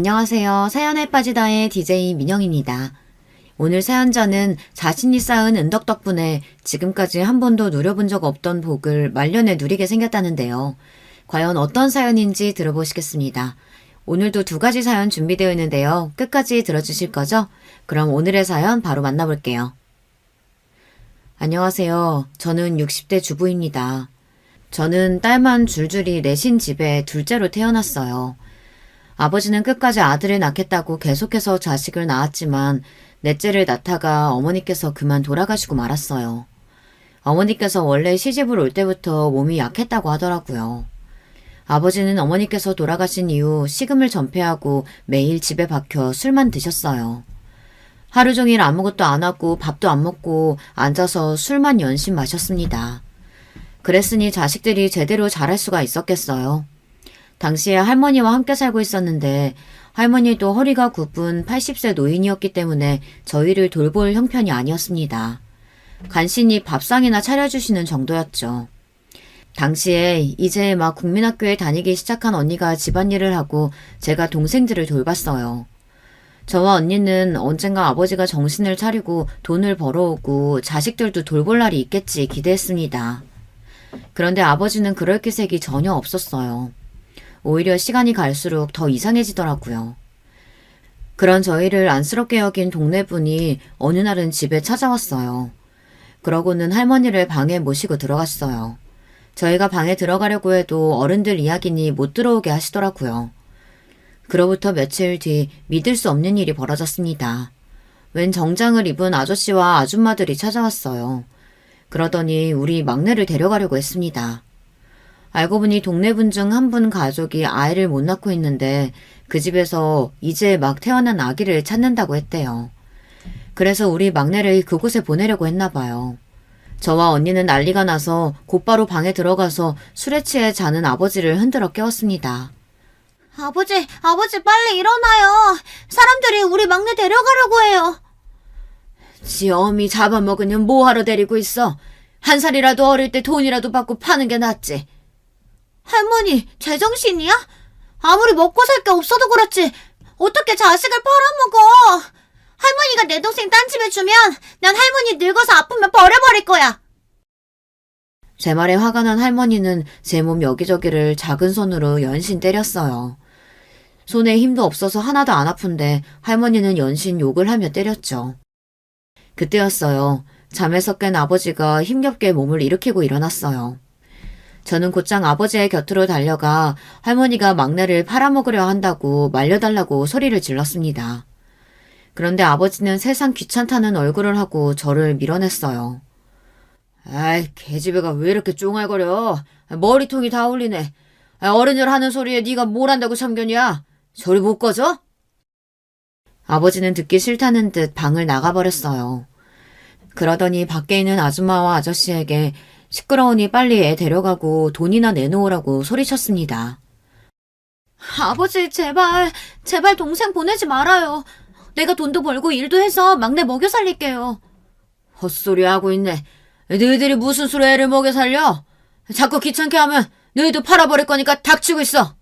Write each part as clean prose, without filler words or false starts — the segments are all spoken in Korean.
안녕하세요. 사연에 빠지다의 DJ 민영입니다. 오늘 사연자는 자신이 쌓은 은덕 덕분에 지금까지 한 번도 누려본 적 없던 복을 말년에 누리게 생겼다는데요. 과연 어떤 사연인지 들어보시겠습니다. 오늘도 두 가지 사연 준비되어 있는데요. 끝까지 들어주실 거죠? 그럼 오늘의 사연 바로 만나볼게요. 안녕하세요. 저는 60대 주부입니다. 저는 딸만 줄줄이 내신 집에 둘째로 태어났어요. 아버지는 끝까지 아들을 낳겠다고 계속해서 자식을 낳았지만 넷째를 낳다가 어머니께서 그만 돌아가시고 말았어요. 어머니께서 원래 시집을 올 때부터 몸이 약했다고 하더라고요. 아버지는 어머니께서 돌아가신 이후 식음을 전폐하고 매일 집에 박혀 술만 드셨어요. 하루 종일 아무것도 안 하고 밥도 안 먹고 앉아서 술만 연신 마셨습니다. 그랬으니 자식들이 제대로 자랄 수가 있었겠어요. 당시에 할머니와 함께 살고 있었는데 할머니도 허리가 굽은 80세 노인이었기 때문에 저희를 돌볼 형편이 아니었습니다. 간신히 밥상이나 차려주시는 정도였죠. 당시에 이제 막 국민학교에 다니기 시작한 언니가 집안일을 하고 제가 동생들을 돌봤어요. 저와 언니는 언젠가 아버지가 정신을 차리고 돈을 벌어오고 자식들도 돌볼 날이 있겠지 기대했습니다. 그런데 아버지는 그럴 기색이 전혀 없었어요. 오히려 시간이 갈수록 더 이상해지더라고요. 그런 저희를 안쓰럽게 여긴 동네분이 어느 날은 집에 찾아왔어요. 그러고는 할머니를 방에 모시고 들어갔어요. 저희가 방에 들어가려고 해도 어른들 이야기니 못 들어오게 하시더라고요. 그로부터 며칠 뒤 믿을 수 없는 일이 벌어졌습니다. 웬 정장을 입은 아저씨와 아줌마들이 찾아왔어요. 그러더니 우리 막내를 데려가려고 했습니다. 알고 보니 동네 분 중 한 분 가족이 아이를 못 낳고 있는데 그 집에서 이제 막 태어난 아기를 찾는다고 했대요. 그래서 우리 막내를 그곳에 보내려고 했나 봐요. 저와 언니는 난리가 나서 곧바로 방에 들어가서 술에 취해 자는 아버지를 흔들어 깨웠습니다. 아버지 빨리 일어나요. 사람들이 우리 막내 데려가려고 해요. 지 어미 잡아먹으면 뭐하러 데리고 있어? 한 살이라도 어릴 때 돈이라도 받고 파는 게 낫지. 할머니, 제정신이야? 아무리 먹고 살 게 없어도 그렇지 어떻게 자식을 팔아먹어? 할머니가 내 동생 딴 집에 주면 난 할머니 늙어서 아프면 버려버릴 거야. 제 말에 화가 난 할머니는 제 몸 여기저기를 작은 손으로 연신 때렸어요. 손에 힘도 없어서 하나도 안 아픈데 할머니는 연신 욕을 하며 때렸죠. 그때였어요. 잠에서 깬 아버지가 힘겹게 몸을 일으키고 일어났어요. 저는 곧장 아버지의 곁으로 달려가 할머니가 막내를 팔아먹으려 한다고 말려달라고 소리를 질렀습니다. 그런데 아버지는 세상 귀찮다는 얼굴을 하고 저를 밀어냈어요. 아이, 계집애가 왜 이렇게 쫑알거려? 머리통이 다 울리네. 어른들 하는 소리에 네가 뭘 한다고 참견이야? 저리 못 꺼져? 아버지는 듣기 싫다는 듯 방을 나가버렸어요. 그러더니 밖에 있는 아줌마와 아저씨에게 시끄러우니 빨리 애 데려가고 돈이나 내놓으라고 소리쳤습니다. 아버지, 제발 동생 보내지 말아요. 내가 돈도 벌고 일도 해서 막내 먹여 살릴게요. 헛소리 하고 있네. 너희들이 무슨 수로 애를 먹여 살려? 자꾸 귀찮게 하면 너희도 팔아버릴 거니까 닥치고 있어.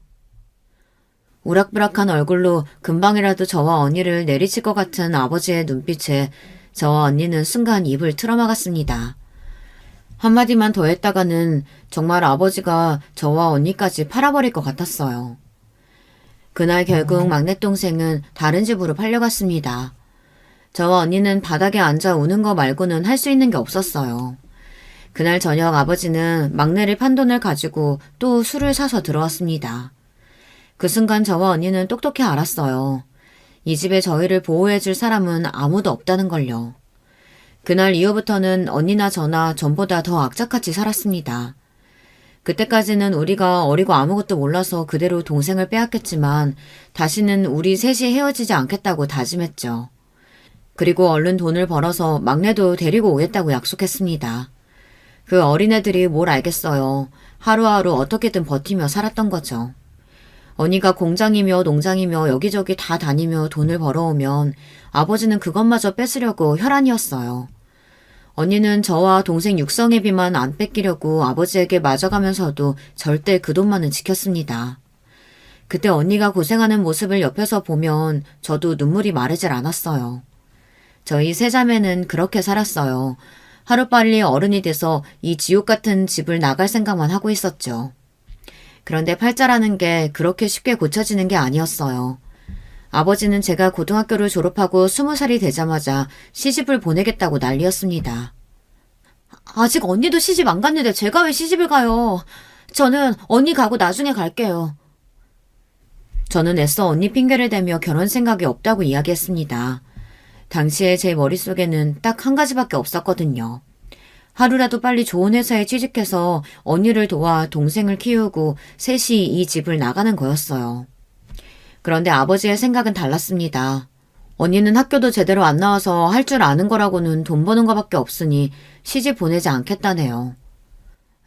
우락부락한 얼굴로 금방이라도 저와 언니를 내리칠 것 같은 아버지의 눈빛에 저와 언니는 순간 입을 틀어막았습니다. 한마디만 더 했다가는 정말 아버지가 저와 언니까지 팔아버릴 것 같았어요. 그날 결국 막내 동생은 다른 집으로 팔려갔습니다. 저와 언니는 바닥에 앉아 우는 거 말고는 할 수 있는 게 없었어요. 그날 저녁 아버지는 막내를 판 돈을 가지고 또 술을 사서 들어왔습니다. 그 순간 저와 언니는 똑똑히 알았어요. 이 집에 저희를 보호해줄 사람은 아무도 없다는 걸요. 그날 이후부터는 언니나 저나 전보다 더 악착같이 살았습니다. 그때까지는 우리가 어리고 아무것도 몰라서 그대로 동생을 빼앗겼지만 다시는 우리 셋이 헤어지지 않겠다고 다짐했죠. 그리고 얼른 돈을 벌어서 막내도 데리고 오겠다고 약속했습니다. 그 어린애들이 뭘 알겠어요. 하루하루 어떻게든 버티며 살았던 거죠. 언니가 공장이며 농장이며 여기저기 다 다니며 돈을 벌어오면 아버지는 그것마저 뺏으려고 혈안이었어요. 언니는 저와 동생 육성애비만 안 뺏기려고 아버지에게 맞아가면서도 절대 그 돈만은 지켰습니다. 그때 언니가 고생하는 모습을 옆에서 보면 저도 눈물이 마르질 않았어요. 저희 세 자매는 그렇게 살았어요. 하루빨리 어른이 돼서 이 지옥 같은 집을 나갈 생각만 하고 있었죠. 그런데 팔자라는 게 그렇게 쉽게 고쳐지는 게 아니었어요. 아버지는 제가 고등학교를 졸업하고 20살이 되자마자 시집을 보내겠다고 난리였습니다. 아직 언니도 시집 안 갔는데 제가 왜 시집을 가요? 저는 언니 가고 나중에 갈게요. 저는 애써 언니 핑계를 대며 결혼 생각이 없다고 이야기했습니다. 당시에 제 머릿속에는 딱 한 가지밖에 없었거든요. 하루라도 빨리 좋은 회사에 취직해서 언니를 도와 동생을 키우고 셋이 이 집을 나가는 거였어요. 그런데 아버지의 생각은 달랐습니다. 언니는 학교도 제대로 안 나와서 할 줄 아는 거라고는 돈 버는 거밖에 없으니 시집 보내지 않겠다네요.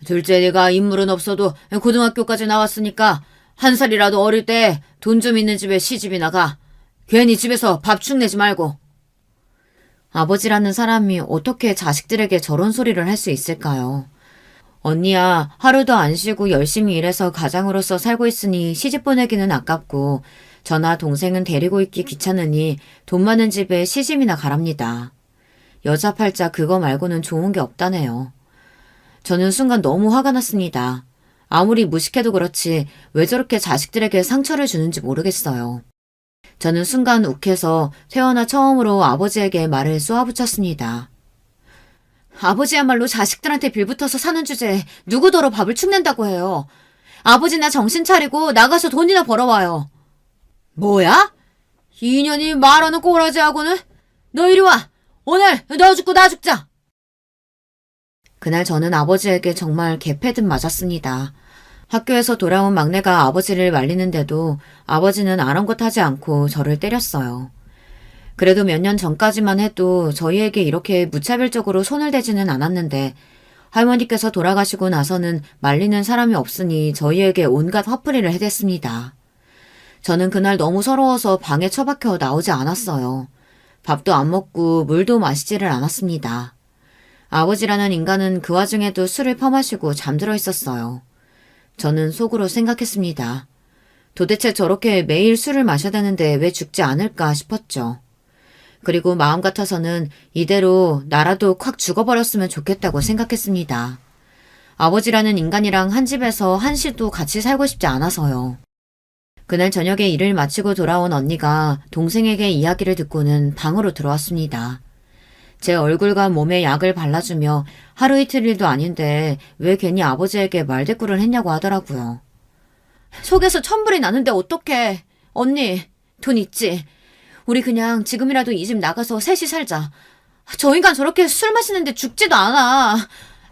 둘째 네가 인물은 없어도 고등학교까지 나왔으니까 한 살이라도 어릴 때 돈 좀 있는 집에 시집이나 가. 괜히 집에서 밥 축내지 말고. 아버지라는 사람이 어떻게 자식들에게 저런 소리를 할 수 있을까요? 언니야, 하루도 안 쉬고 열심히 일해서 가장으로서 살고 있으니 시집 보내기는 아깝고 저나 동생은 데리고 있기 귀찮으니 돈 많은 집에 시집이나 가랍니다. 여자 팔자 그거 말고는 좋은 게 없다네요. 저는 순간 너무 화가 났습니다. 아무리 무식해도 그렇지 왜 저렇게 자식들에게 상처를 주는지 모르겠어요. 저는 순간 욱해서 태어나 처음으로 아버지에게 말을 쏘아붙였습니다. 아버지야말로 자식들한테 빌붙어서 사는 주제에 누구더러 밥을 축낸다고 해요. 아버지나 정신 차리고 나가서 돈이나 벌어와요. 뭐야? 이 인연이 말하는 꼬라지하고는? 너 이리 와. 오늘 너 죽고 나 죽자. 그날 저는 아버지에게 정말 개패듯 맞았습니다. 학교에서 돌아온 막내가 아버지를 말리는데도 아버지는 아랑곳하지 않고 저를 때렸어요. 그래도 몇 년 전까지만 해도 저희에게 이렇게 무차별적으로 손을 대지는 않았는데 할머니께서 돌아가시고 나서는 말리는 사람이 없으니 저희에게 온갖 화풀이를 해댔습니다. 저는 그날 너무 서러워서 방에 처박혀 나오지 않았어요. 밥도 안 먹고 물도 마시지를 않았습니다. 아버지라는 인간은 그 와중에도 술을 퍼마시고 잠들어 있었어요. 저는 속으로 생각했습니다. 도대체 저렇게 매일 술을 마셔야 되는데 왜 죽지 않을까 싶었죠. 그리고 마음 같아서는 이대로 나라도 콱 죽어버렸으면 좋겠다고 생각했습니다. 아버지라는 인간이랑 한 집에서 한시도 같이 살고 싶지 않아서요. 그날 저녁에 일을 마치고 돌아온 언니가 동생에게 이야기를 듣고는 방으로 들어왔습니다. 제 얼굴과 몸에 약을 발라주며 하루 이틀 일도 아닌데 왜 괜히 아버지에게 말대꾸를 했냐고 하더라고요. 속에서 천불이 나는데 어떡해. 언니, 돈 있지? 우리 그냥 지금이라도 이 집 나가서 셋이 살자. 저 인간 저렇게 술 마시는데 죽지도 않아.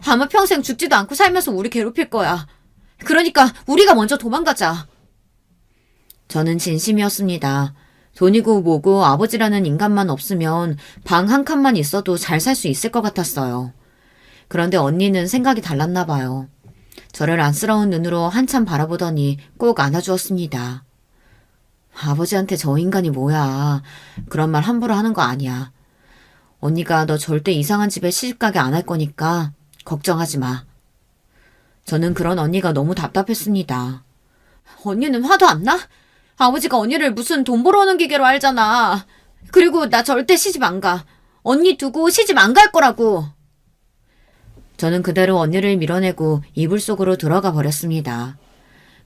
아마 평생 죽지도 않고 살면서 우리 괴롭힐 거야. 그러니까 우리가 먼저 도망가자. 저는 진심이었습니다. 돈이고 뭐고 아버지라는 인간만 없으면 방 한 칸만 있어도 잘 살 수 있을 것 같았어요. 그런데 언니는 생각이 달랐나 봐요. 저를 안쓰러운 눈으로 한참 바라보더니 꼭 안아주었습니다. 아버지한테 저 인간이 뭐야. 그런 말 함부로 하는 거 아니야. 언니가 너 절대 이상한 집에 시집가게 안 할 거니까 걱정하지 마. 저는 그런 언니가 너무 답답했습니다. 언니는 화도 안 나? 아버지가 언니를 무슨 돈 벌어오는 기계로 알잖아. 그리고 나 절대 시집 안 가. 언니 두고 시집 안 갈 거라고. 저는 그대로 언니를 밀어내고 이불 속으로 들어가 버렸습니다.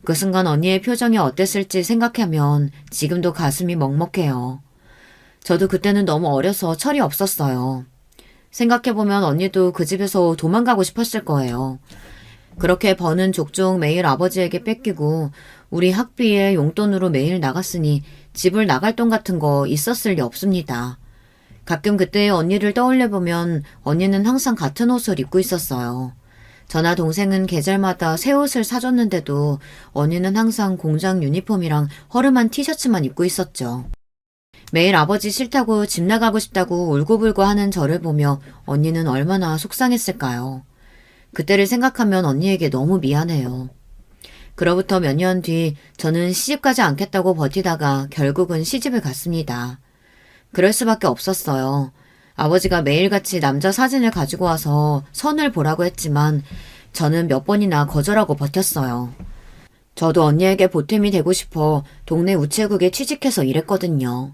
그 순간 언니의 표정이 어땠을지 생각하면 지금도 가슴이 먹먹해요. 저도 그때는 너무 어려서 철이 없었어요. 생각해보면 언니도 그 집에서 도망가고 싶었을 거예요. 그렇게 버는 족족 매일 아버지에게 뺏기고 우리 학비에 용돈으로 매일 나갔으니 집을 나갈 돈 같은 거 있었을 리 없습니다. 가끔 그때의 언니를 떠올려보면 언니는 항상 같은 옷을 입고 있었어요. 저나 동생은 계절마다 새 옷을 사줬는데도 언니는 항상 공장 유니폼이랑 허름한 티셔츠만 입고 있었죠. 매일 아버지 싫다고 집 나가고 싶다고 울고불고 하는 저를 보며 언니는 얼마나 속상했을까요? 그때를 생각하면 언니에게 너무 미안해요. 그로부터 몇 년 뒤 저는 시집 가지 않겠다고 버티다가 결국은 시집을 갔습니다. 그럴 수밖에 없었어요. 아버지가 매일같이 남자 사진을 가지고 와서 선을 보라고 했지만 저는 몇 번이나 거절하고 버텼어요. 저도 언니에게 보탬이 되고 싶어 동네 우체국에 취직해서 일했거든요.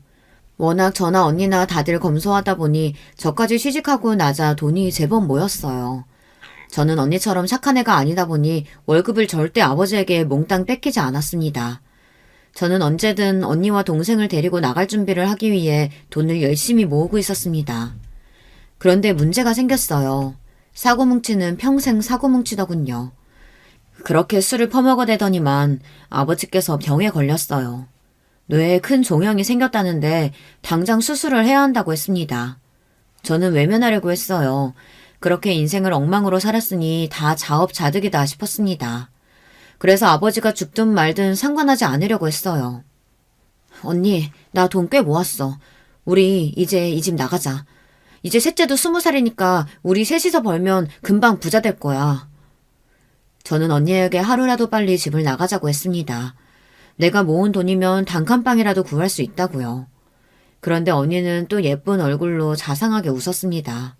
워낙 저나 언니나 다들 검소하다 보니 저까지 취직하고 나자 돈이 제법 모였어요. 저는 언니처럼 착한 애가 아니다 보니 월급을 절대 아버지에게 몽땅 뺏기지 않았습니다. 저는 언제든 언니와 동생을 데리고 나갈 준비를 하기 위해 돈을 열심히 모으고 있었습니다. 그런데 문제가 생겼어요. 사고 뭉치는 평생 사고 뭉치더군요. 그렇게 술을 퍼먹어대더니만 아버지께서 병에 걸렸어요. 뇌에 큰 종양이 생겼다는데 당장 수술을 해야 한다고 했습니다. 저는 외면하려고 했어요. 그렇게 인생을 엉망으로 살았으니 다 자업자득이다 싶었습니다. 그래서 아버지가 죽든 말든 상관하지 않으려고 했어요. 언니, 나 돈 꽤 모았어. 우리 이제 이 집 나가자. 이제 셋째도 20살이니까 우리 셋이서 벌면 금방 부자 될 거야. 저는 언니에게 하루라도 빨리 집을 나가자고 했습니다. 내가 모은 돈이면 단칸방이라도 구할 수 있다고요. 그런데 언니는 또 예쁜 얼굴로 자상하게 웃었습니다.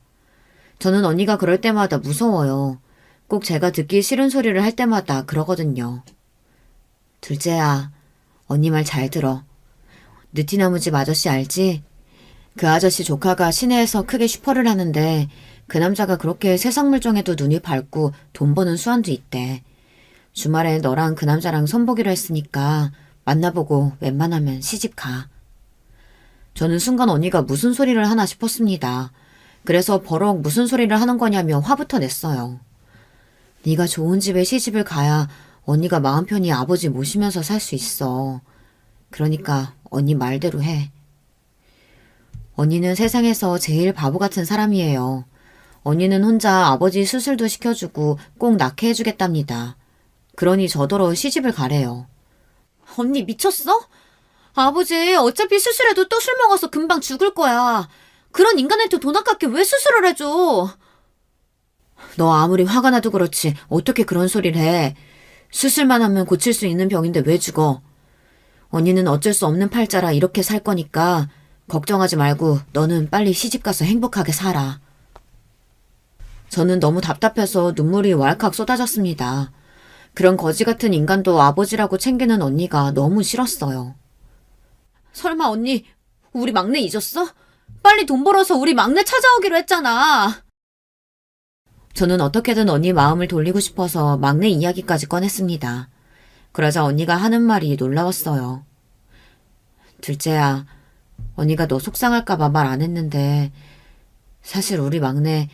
저는 언니가 그럴 때마다 무서워요. 꼭 제가 듣기 싫은 소리를 할 때마다 그러거든요. 둘째야, 언니 말 잘 들어. 느티나무집 아저씨 알지? 그 아저씨 조카가 시내에서 크게 슈퍼를 하는데 그 남자가 그렇게 세상 물정에도 눈이 밝고 돈 버는 수완도 있대. 주말에 너랑 그 남자랑 선보기로 했으니까 만나보고 웬만하면 시집 가. 저는 순간 언니가 무슨 소리를 하나 싶었습니다. 그래서 버럭 무슨 소리를 하는 거냐며 화부터 냈어요. 네가 좋은 집에 시집을 가야 언니가 마음 편히 아버지 모시면서 살 수 있어. 그러니까 언니 말대로 해. 언니는 세상에서 제일 바보 같은 사람이에요. 언니는 혼자 아버지 수술도 시켜주고 꼭 낳게 해주겠답니다. 그러니 저더러 시집을 가래요. 언니 미쳤어? 아버지 어차피 수술해도 또 술 먹어서 금방 죽을 거야. 그런 인간한테 돈 아깝게 왜 수술을 해줘? 너 아무리 화가 나도 그렇지 어떻게 그런 소리를 해. 수술만 하면 고칠 수 있는 병인데 왜 죽어. 언니는 어쩔 수 없는 팔자라 이렇게 살 거니까 걱정하지 말고 너는 빨리 시집가서 행복하게 살아. 저는 너무 답답해서 눈물이 왈칵 쏟아졌습니다. 그런 거지 같은 인간도 아버지라고 챙기는 언니가 너무 싫었어요. 설마 언니 우리 막내 잊었어? 빨리 돈 벌어서 우리 막내 찾아오기로 했잖아. 저는 어떻게든 언니 마음을 돌리고 싶어서 막내 이야기까지 꺼냈습니다. 그러자 언니가 하는 말이 놀라웠어요. 둘째야, 언니가 너 속상할까봐 말 안 했는데 사실 우리 막내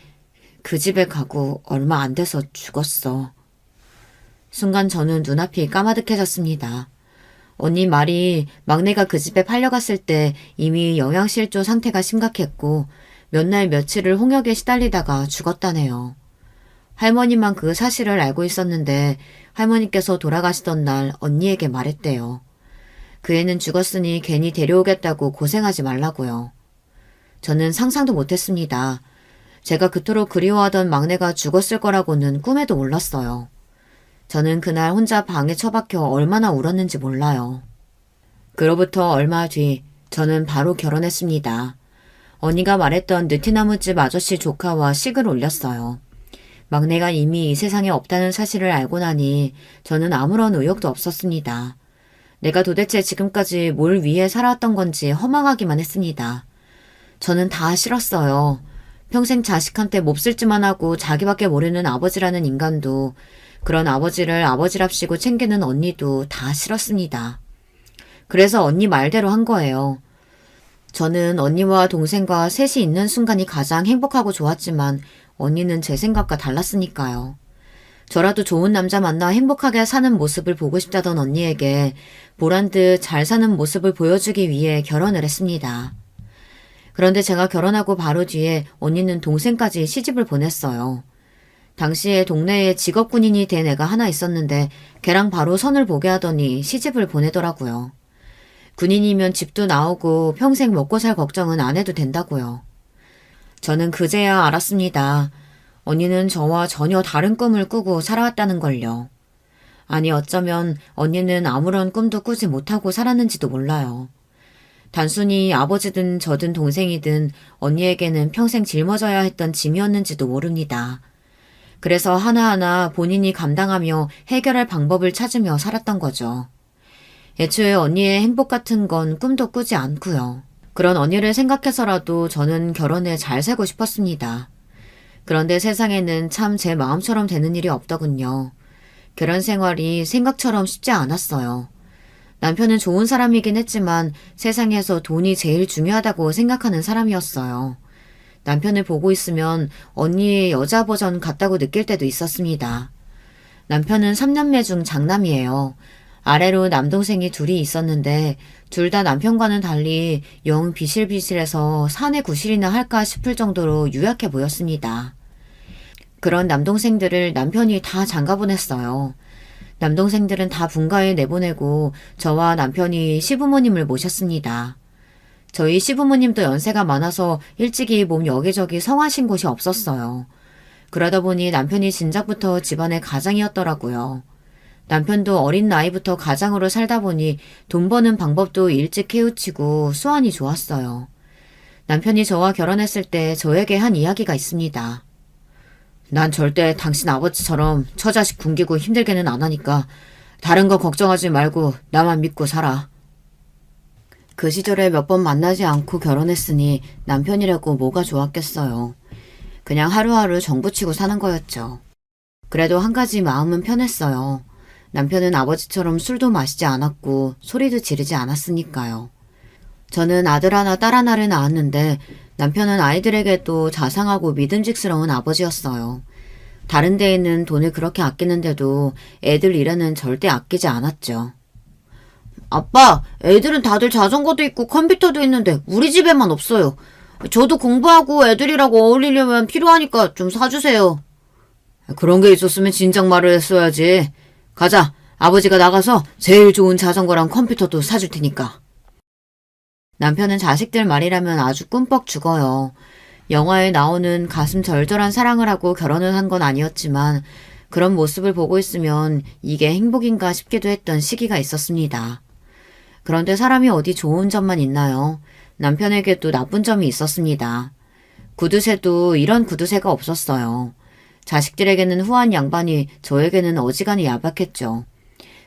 그 집에 가고 얼마 안 돼서 죽었어. 순간 저는 눈앞이 까마득해졌습니다. 언니 말이 막내가 그 집에 팔려갔을 때 이미 영양실조 상태가 심각했고 몇 날 며칠을 홍역에 시달리다가 죽었다네요. 할머니만 그 사실을 알고 있었는데 할머니께서 돌아가시던 날 언니에게 말했대요. 그 애는 죽었으니 괜히 데려오겠다고 고생하지 말라고요. 저는 상상도 못했습니다. 제가 그토록 그리워하던 막내가 죽었을 거라고는 꿈에도 몰랐어요. 저는 그날 혼자 방에 처박혀 얼마나 울었는지 몰라요. 그로부터 얼마 뒤 저는 바로 결혼했습니다. 언니가 말했던 느티나무집 아저씨 조카와 식을 올렸어요. 막내가 이미 이 세상에 없다는 사실을 알고 나니 저는 아무런 의욕도 없었습니다. 내가 도대체 지금까지 뭘 위해 살아왔던 건지 허망하기만 했습니다. 저는 다 싫었어요. 평생 자식한테 몹쓸지만 하고 자기밖에 모르는 아버지라는 인간도, 그런 아버지를 아버지랍시고 챙기는 언니도 다 싫었습니다. 그래서 언니 말대로 한 거예요. 저는 언니와 동생과 셋이 있는 순간이 가장 행복하고 좋았지만 언니는 제 생각과 달랐으니까요. 저라도 좋은 남자 만나 행복하게 사는 모습을 보고 싶다던 언니에게 보란듯 잘 사는 모습을 보여주기 위해 결혼을 했습니다. 그런데 제가 결혼하고 바로 뒤에 언니는 동생까지 시집을 보냈어요. 당시에 동네에 직업군인이 된 애가 하나 있었는데 걔랑 바로 선을 보게 하더니 시집을 보내더라고요. 군인이면 집도 나오고 평생 먹고 살 걱정은 안 해도 된다고요. 저는 그제야 알았습니다. 언니는 저와 전혀 다른 꿈을 꾸고 살아왔다는 걸요. 아니 어쩌면 언니는 아무런 꿈도 꾸지 못하고 살았는지도 몰라요. 단순히 아버지든 저든 동생이든 언니에게는 평생 짊어져야 했던 짐이었는지도 모릅니다. 그래서 하나하나 본인이 감당하며 해결할 방법을 찾으며 살았던 거죠. 애초에 언니의 행복 같은 건 꿈도 꾸지 않고요. 그런 언니를 생각해서라도 저는 결혼에 잘 살고 싶었습니다. 그런데 세상에는 참 제 마음처럼 되는 일이 없더군요. 결혼 생활이 생각처럼 쉽지 않았어요. 남편은 좋은 사람이긴 했지만 세상에서 돈이 제일 중요하다고 생각하는 사람이었어요. 남편을 보고 있으면 언니의 여자 버전 같다고 느낄 때도 있었습니다. 남편은 3남매 중 장남이에요. 아래로 남동생이 둘이 있었는데 둘 다 남편과는 달리 영 비실비실해서 사내 구실이나 할까 싶을 정도로 유약해 보였습니다. 그런 남동생들을 남편이 다 장가보냈어요. 남동생들은 다 분가에 내보내고 저와 남편이 시부모님을 모셨습니다. 저희 시부모님도 연세가 많아서 일찍이 몸 여기저기 성하신 곳이 없었어요. 그러다 보니 남편이 진작부터 집안의 가장이었더라고요. 남편도 어린 나이부터 가장으로 살다 보니 돈 버는 방법도 일찍 깨우치고 수완이 좋았어요. 남편이 저와 결혼했을 때 저에게 한 이야기가 있습니다. 난 절대 당신 아버지처럼 처자식 굶기고 힘들게는 안 하니까 다른 거 걱정하지 말고 나만 믿고 살아. 그 시절에 몇 번 만나지 않고 결혼했으니 남편이라고 뭐가 좋았겠어요. 그냥 하루하루 정부치고 사는 거였죠. 그래도 한 가지 마음은 편했어요. 남편은 아버지처럼 술도 마시지 않았고 소리도 지르지 않았으니까요. 저는 아들 하나 딸 하나를 낳았는데 남편은 아이들에게도 자상하고 믿음직스러운 아버지였어요. 다른 데에는 돈을 그렇게 아끼는데도 애들 일에는 절대 아끼지 않았죠. 아빠, 애들은 다들 자전거도 있고 컴퓨터도 있는데 우리 집에만 없어요. 저도 공부하고 애들이라고 어울리려면 필요하니까 좀 사주세요. 그런 게 있었으면 진작 말을 했어야지. 가자, 아버지가 나가서 제일 좋은 자전거랑 컴퓨터도 사줄 테니까. 남편은 자식들 말이라면 아주 꿈뻑 죽어요. 영화에 나오는 가슴 절절한 사랑을 하고 결혼을 한 건 아니었지만 그런 모습을 보고 있으면 이게 행복인가 싶기도 했던 시기가 있었습니다. 그런데 사람이 어디 좋은 점만 있나요? 남편에게도 나쁜 점이 있었습니다. 구두쇠도 이런 구두쇠가 없었어요. 자식들에게는 후한 양반이 저에게는 어지간히 야박했죠.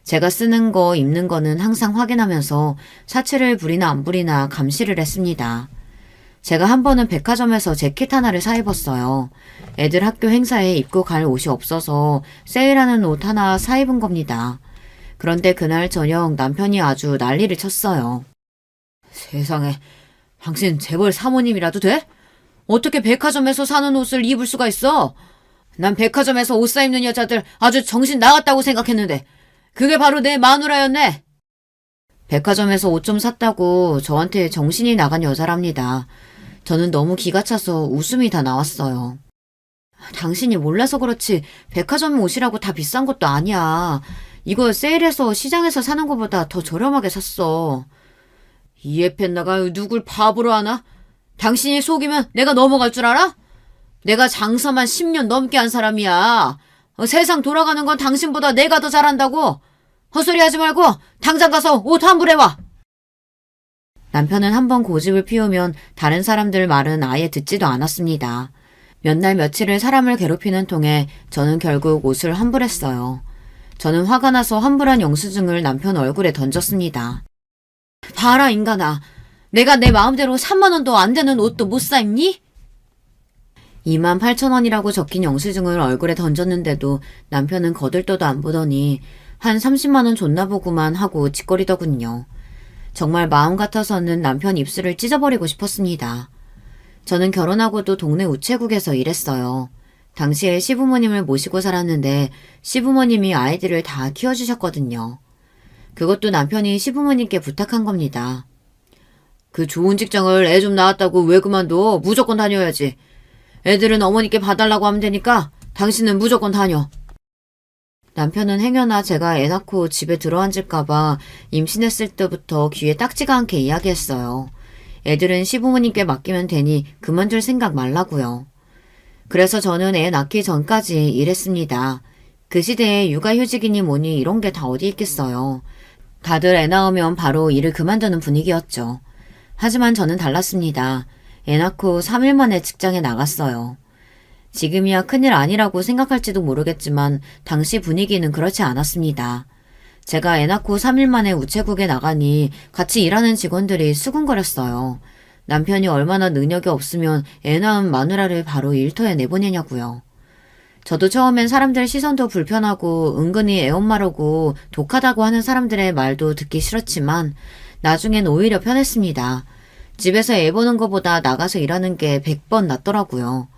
제가 쓰는 거, 입는 거는 항상 확인하면서 사치를 부리나 안 부리나 감시를 했습니다. 제가 한 번은 백화점에서 재킷 하나를 사 입었어요. 애들 학교 행사에 입고 갈 옷이 없어서 세일하는 옷 하나 사 입은 겁니다. 그런데 그날 저녁 남편이 아주 난리를 쳤어요. 세상에, 당신 재벌 사모님이라도 돼? 어떻게 백화점에서 사는 옷을 입을 수가 있어? 난 백화점에서 옷 사 입는 여자들 아주 정신 나갔다고 생각했는데 그게 바로 내 마누라였네. 백화점에서 옷 좀 샀다고 저한테 정신이 나간 여자랍니다. 저는 너무 기가 차서 웃음이 다 나왔어요. 당신이 몰라서 그렇지 백화점 옷이라고 다 비싼 것도 아니야. 이거 세일해서 시장에서 사는 것보다 더 저렴하게 샀어. 이에펜나가 누굴 바보로 하나? 당신이 속이면 내가 넘어갈 줄 알아? 내가 장사만 10년 넘게 한 사람이야. 세상 돌아가는 건 당신보다 내가 더 잘한다고. 헛소리 하지 말고 당장 가서 옷 환불해와. 남편은 한번 고집을 피우면 다른 사람들 말은 아예 듣지도 않았습니다. 몇 날 며칠을 사람을 괴롭히는 통에 저는 결국 옷을 환불했어요. 저는 화가 나서 환불한 영수증을 남편 얼굴에 던졌습니다. 봐라 인간아. 내가 내 마음대로 3만 원도 안 되는 옷도 못 사 입니? 28,000원이라고 적힌 영수증을 얼굴에 던졌는데도 남편은 거들떠도 안 보더니 한 30만 원 줬나 보구만 하고 짓거리더군요. 정말 마음 같아서는 남편 입술을 찢어버리고 싶었습니다. 저는 결혼하고도 동네 우체국에서 일했어요. 당시에 시부모님을 모시고 살았는데 시부모님이 아이들을 다 키워주셨거든요. 그것도 남편이 시부모님께 부탁한 겁니다. 그 좋은 직장을 애 좀 낳았다고 왜 그만둬? 무조건 다녀야지. 애들은 어머니께 봐달라고 하면 되니까 당신은 무조건 다녀. 남편은 행여나 제가 애 낳고 집에 들어앉을까봐 임신했을 때부터 귀에 딱지가 않게 이야기했어요. 애들은 시부모님께 맡기면 되니 그만둘 생각 말라고요. 그래서 저는 애 낳기 전까지 일했습니다. 그 시대에 육아휴직이니 뭐니 이런 게 다 어디 있겠어요. 다들 애 낳으면 바로 일을 그만두는 분위기였죠. 하지만 저는 달랐습니다. 애 낳고 3일 만에 직장에 나갔어요. 지금이야 큰일 아니라고 생각할지도 모르겠지만 당시 분위기는 그렇지 않았습니다. 제가 애 낳고 3일 만에 우체국에 나가니 같이 일하는 직원들이 수군거렸어요. 남편이 얼마나 능력이 없으면 애 낳은 마누라를 바로 일터에 내보내냐고요. 저도 처음엔 사람들 시선도 불편하고 은근히 애엄마라고 독하다고 하는 사람들의 말도 듣기 싫었지만 나중엔 오히려 편했습니다. 집에서 애 보는 것보다 나가서 일하는 게 100번 낫더라고요.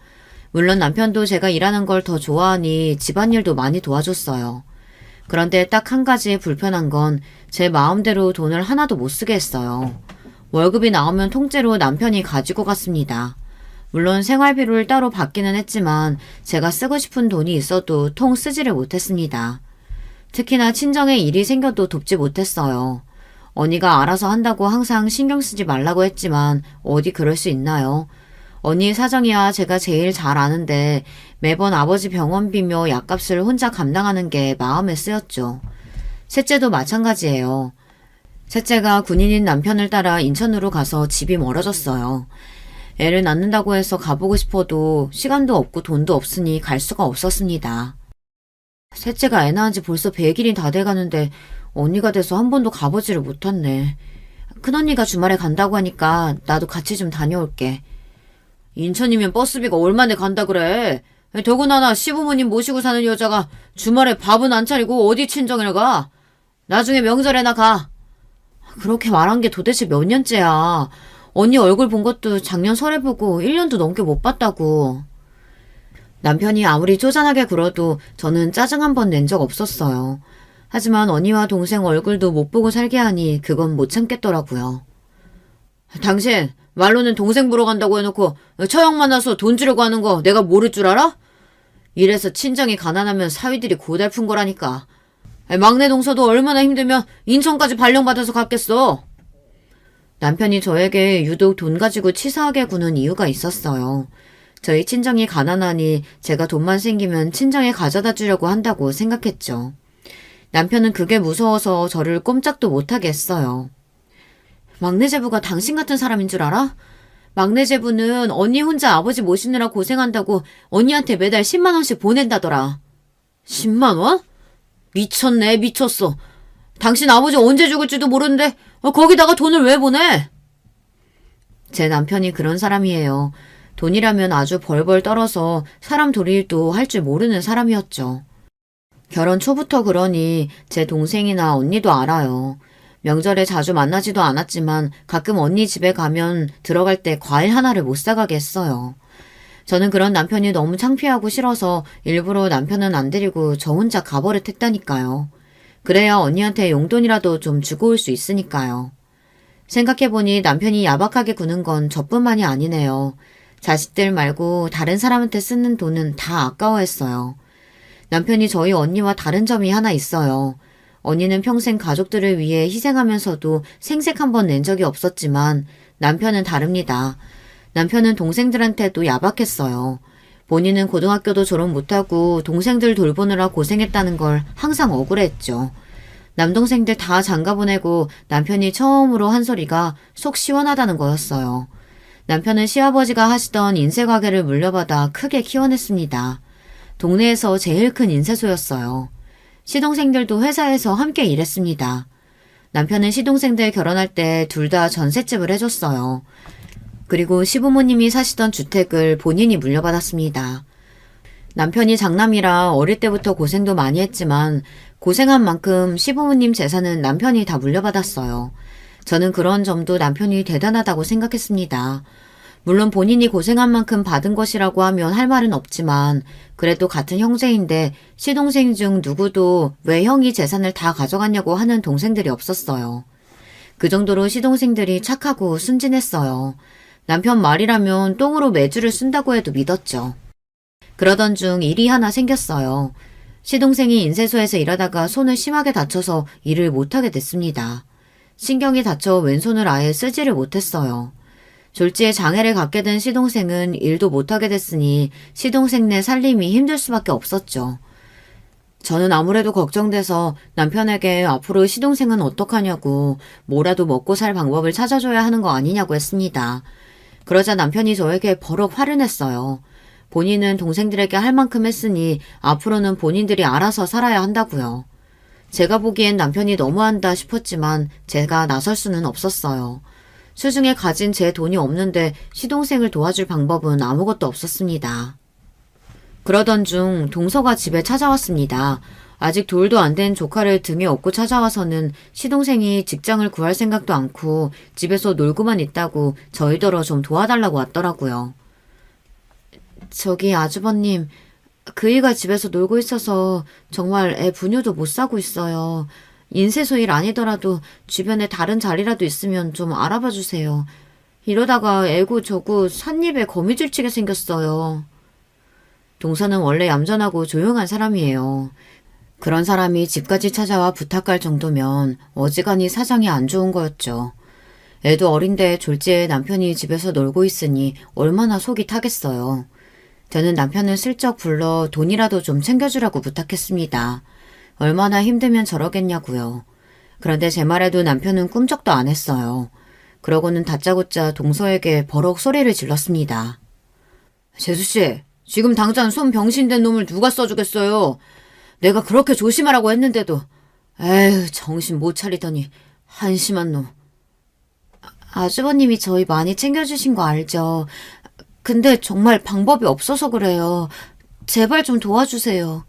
물론 남편도 제가 일하는 걸 더 좋아하니 집안일도 많이 도와줬어요. 그런데 딱 한 가지 불편한 건 제 마음대로 돈을 하나도 못 쓰게 했어요. 월급이 나오면 통째로 남편이 가지고 갔습니다. 물론 생활비를 따로 받기는 했지만 제가 쓰고 싶은 돈이 있어도 통 쓰지를 못했습니다. 특히나 친정에 일이 생겨도 돕지 못했어요. 언니가 알아서 한다고 항상 신경 쓰지 말라고 했지만 어디 그럴 수 있나요? 언니 사정이야 제가 제일 잘 아는데 매번 아버지 병원비며 약값을 혼자 감당하는 게 마음에 쓰였죠. 셋째도 마찬가지예요. 셋째가 군인인 남편을 따라 인천으로 가서 집이 멀어졌어요. 애를 낳는다고 해서 가보고 싶어도 시간도 없고 돈도 없으니 갈 수가 없었습니다. 셋째가 애 낳은 지 벌써 100일이 다 돼가는데 언니가 돼서 한 번도 가보지를 못했네. 큰언니가 주말에 간다고 하니까 나도 같이 좀 다녀올게. 인천이면 버스비가 얼마나 간다 그래. 더구나 시부모님 모시고 사는 여자가 주말에 밥은 안 차리고 어디 친정을 가. 나중에 명절에나 가. 그렇게 말한 게 도대체 몇 년째야. 언니 얼굴 본 것도 작년 설에 보고 1년도 넘게 못 봤다고. 남편이 아무리 쪼잔하게 굴어도 저는 짜증 한 번 낸 적 없었어요. 하지만 언니와 동생 얼굴도 못 보고 살게 하니 그건 못 참겠더라고요. 당신 말로는 동생 보러 간다고 해놓고 처형 만나서 돈 주려고 하는 거 내가 모를 줄 알아? 이래서 친정이 가난하면 사위들이 고달픈 거라니까. 막내 동서도 얼마나 힘들면 인천까지 발령받아서 갔겠어. 남편이 저에게 유독 돈 가지고 치사하게 구는 이유가 있었어요. 저희 친정이 가난하니 제가 돈만 생기면 친정에 가져다 주려고 한다고 생각했죠. 남편은 그게 무서워서 저를 꼼짝도 못하게 했어요. 막내 제부가 당신 같은 사람인 줄 알아? 막내 제부는 언니 혼자 아버지 모시느라 고생한다고 언니한테 매달 10만 원씩 보낸다더라. 10만 원? 미쳤네, 미쳤어. 당신 아버지 언제 죽을지도 모르는데 거기다가 돈을 왜 보내? 제 남편이 그런 사람이에요. 돈이라면 아주 벌벌 떨어서 사람 도리일도 할 줄 모르는 사람이었죠. 결혼 초부터 그러니 제 동생이나 언니도 알아요. 명절에 자주 만나지도 않았지만 가끔 언니 집에 가면 들어갈 때 과일 하나를 못 사가게 했어요. 저는 그런 남편이 너무 창피하고 싫어서 일부러 남편은 안 데리고 저 혼자 가버릇했다니까요. 그래야 언니한테 용돈이라도 좀 주고 올 수 있으니까요. 생각해보니 남편이 야박하게 구는 건 저뿐만이 아니네요. 자식들 말고 다른 사람한테 쓰는 돈은 다 아까워했어요. 남편이 저희 언니와 다른 점이 하나 있어요. 언니는 평생 가족들을 위해 희생하면서도 생색 한 번 낸 적이 없었지만 남편은 다릅니다. 남편은 동생들한테도 야박했어요. 본인은 고등학교도 졸업 못하고 동생들 돌보느라 고생했다는 걸 항상 억울해했죠. 남동생들 다 장가 보내고 남편이 처음으로 한 소리가 속 시원하다는 거였어요. 남편은 시아버지가 하시던 인쇄 가게를 물려받아 크게 키워냈습니다. 동네에서 제일 큰 인쇄소였어요. 시동생들도 회사에서 함께 일했습니다. 남편은 시동생들 결혼할 때 둘 다 전셋집을 해줬어요. 그리고 시부모님이 사시던 주택을 본인이 물려받았습니다. 남편이 장남이라 어릴 때부터 고생도 많이 했지만 고생한 만큼 시부모님 재산은 남편이 다 물려받았어요. 저는 그런 점도 남편이 대단하다고 생각했습니다. 물론 본인이 고생한 만큼 받은 것이라고 하면 할 말은 없지만 그래도 같은 형제인데 시동생 중 누구도 왜 형이 재산을 다 가져갔냐고 하는 동생들이 없었어요. 그 정도로 시동생들이 착하고 순진했어요. 남편 말이라면 똥으로 매주를 쓴다고 해도 믿었죠. 그러던 중 일이 하나 생겼어요. 시동생이 인쇄소에서 일하다가 손을 심하게 다쳐서 일을 못하게 됐습니다. 신경이 다쳐 왼손을 아예 쓰지를 못했어요. 졸지에 장애를 갖게 된 시동생은 일도 못하게 됐으니 시동생네 살림이 힘들 수밖에 없었죠. 저는 아무래도 걱정돼서 남편에게 앞으로 시동생은 어떡하냐고 뭐라도 먹고 살 방법을 찾아줘야 하는 거 아니냐고 했습니다. 그러자 남편이 저에게 버럭 화를 냈어요. 본인은 동생들에게 할 만큼 했으니 앞으로는 본인들이 알아서 살아야 한다고요. 제가 보기엔 남편이 너무한다 싶었지만 제가 나설 수는 없었어요. 수중에 가진 제 돈이 없는데 시동생을 도와줄 방법은 아무것도 없었습니다. 그러던 중 동서가 집에 찾아왔습니다. 아직 돌도 안 된 조카를 등에 업고 찾아와서는 시동생이 직장을 구할 생각도 않고 집에서 놀고만 있다고 저희더러 좀 도와달라고 왔더라고요. 저기 아주버님, 그이가 집에서 놀고 있어서 정말 애 분유도 못 사고 있어요. 인쇄소 일 아니더라도 주변에 다른 자리라도 있으면 좀 알아봐 주세요. 이러다가 애고 저고 삿입에 거미줄 치게 생겼어요. 동서는 원래 얌전하고 조용한 사람이에요. 그런 사람이 집까지 찾아와 부탁할 정도면 어지간히 사정이 안 좋은 거였죠. 애도 어린데 졸지에 남편이 집에서 놀고 있으니 얼마나 속이 타겠어요. 저는 남편을 슬쩍 불러 돈이라도 좀 챙겨주라고 부탁했습니다. 얼마나 힘들면 저러겠냐고요. 그런데 제 말에도 남편은 꿈쩍도 안 했어요. 그러고는 다짜고짜 동서에게 버럭 소리를 질렀습니다. 재수씨, 지금 당장 손 병신된 놈을 누가 써주겠어요? 내가 그렇게 조심하라고 했는데도 에휴 정신 못 차리더니 한심한 놈. 아주버님이 저희 많이 챙겨주신 거 알죠? 근데 정말 방법이 없어서 그래요. 제발 좀 도와주세요.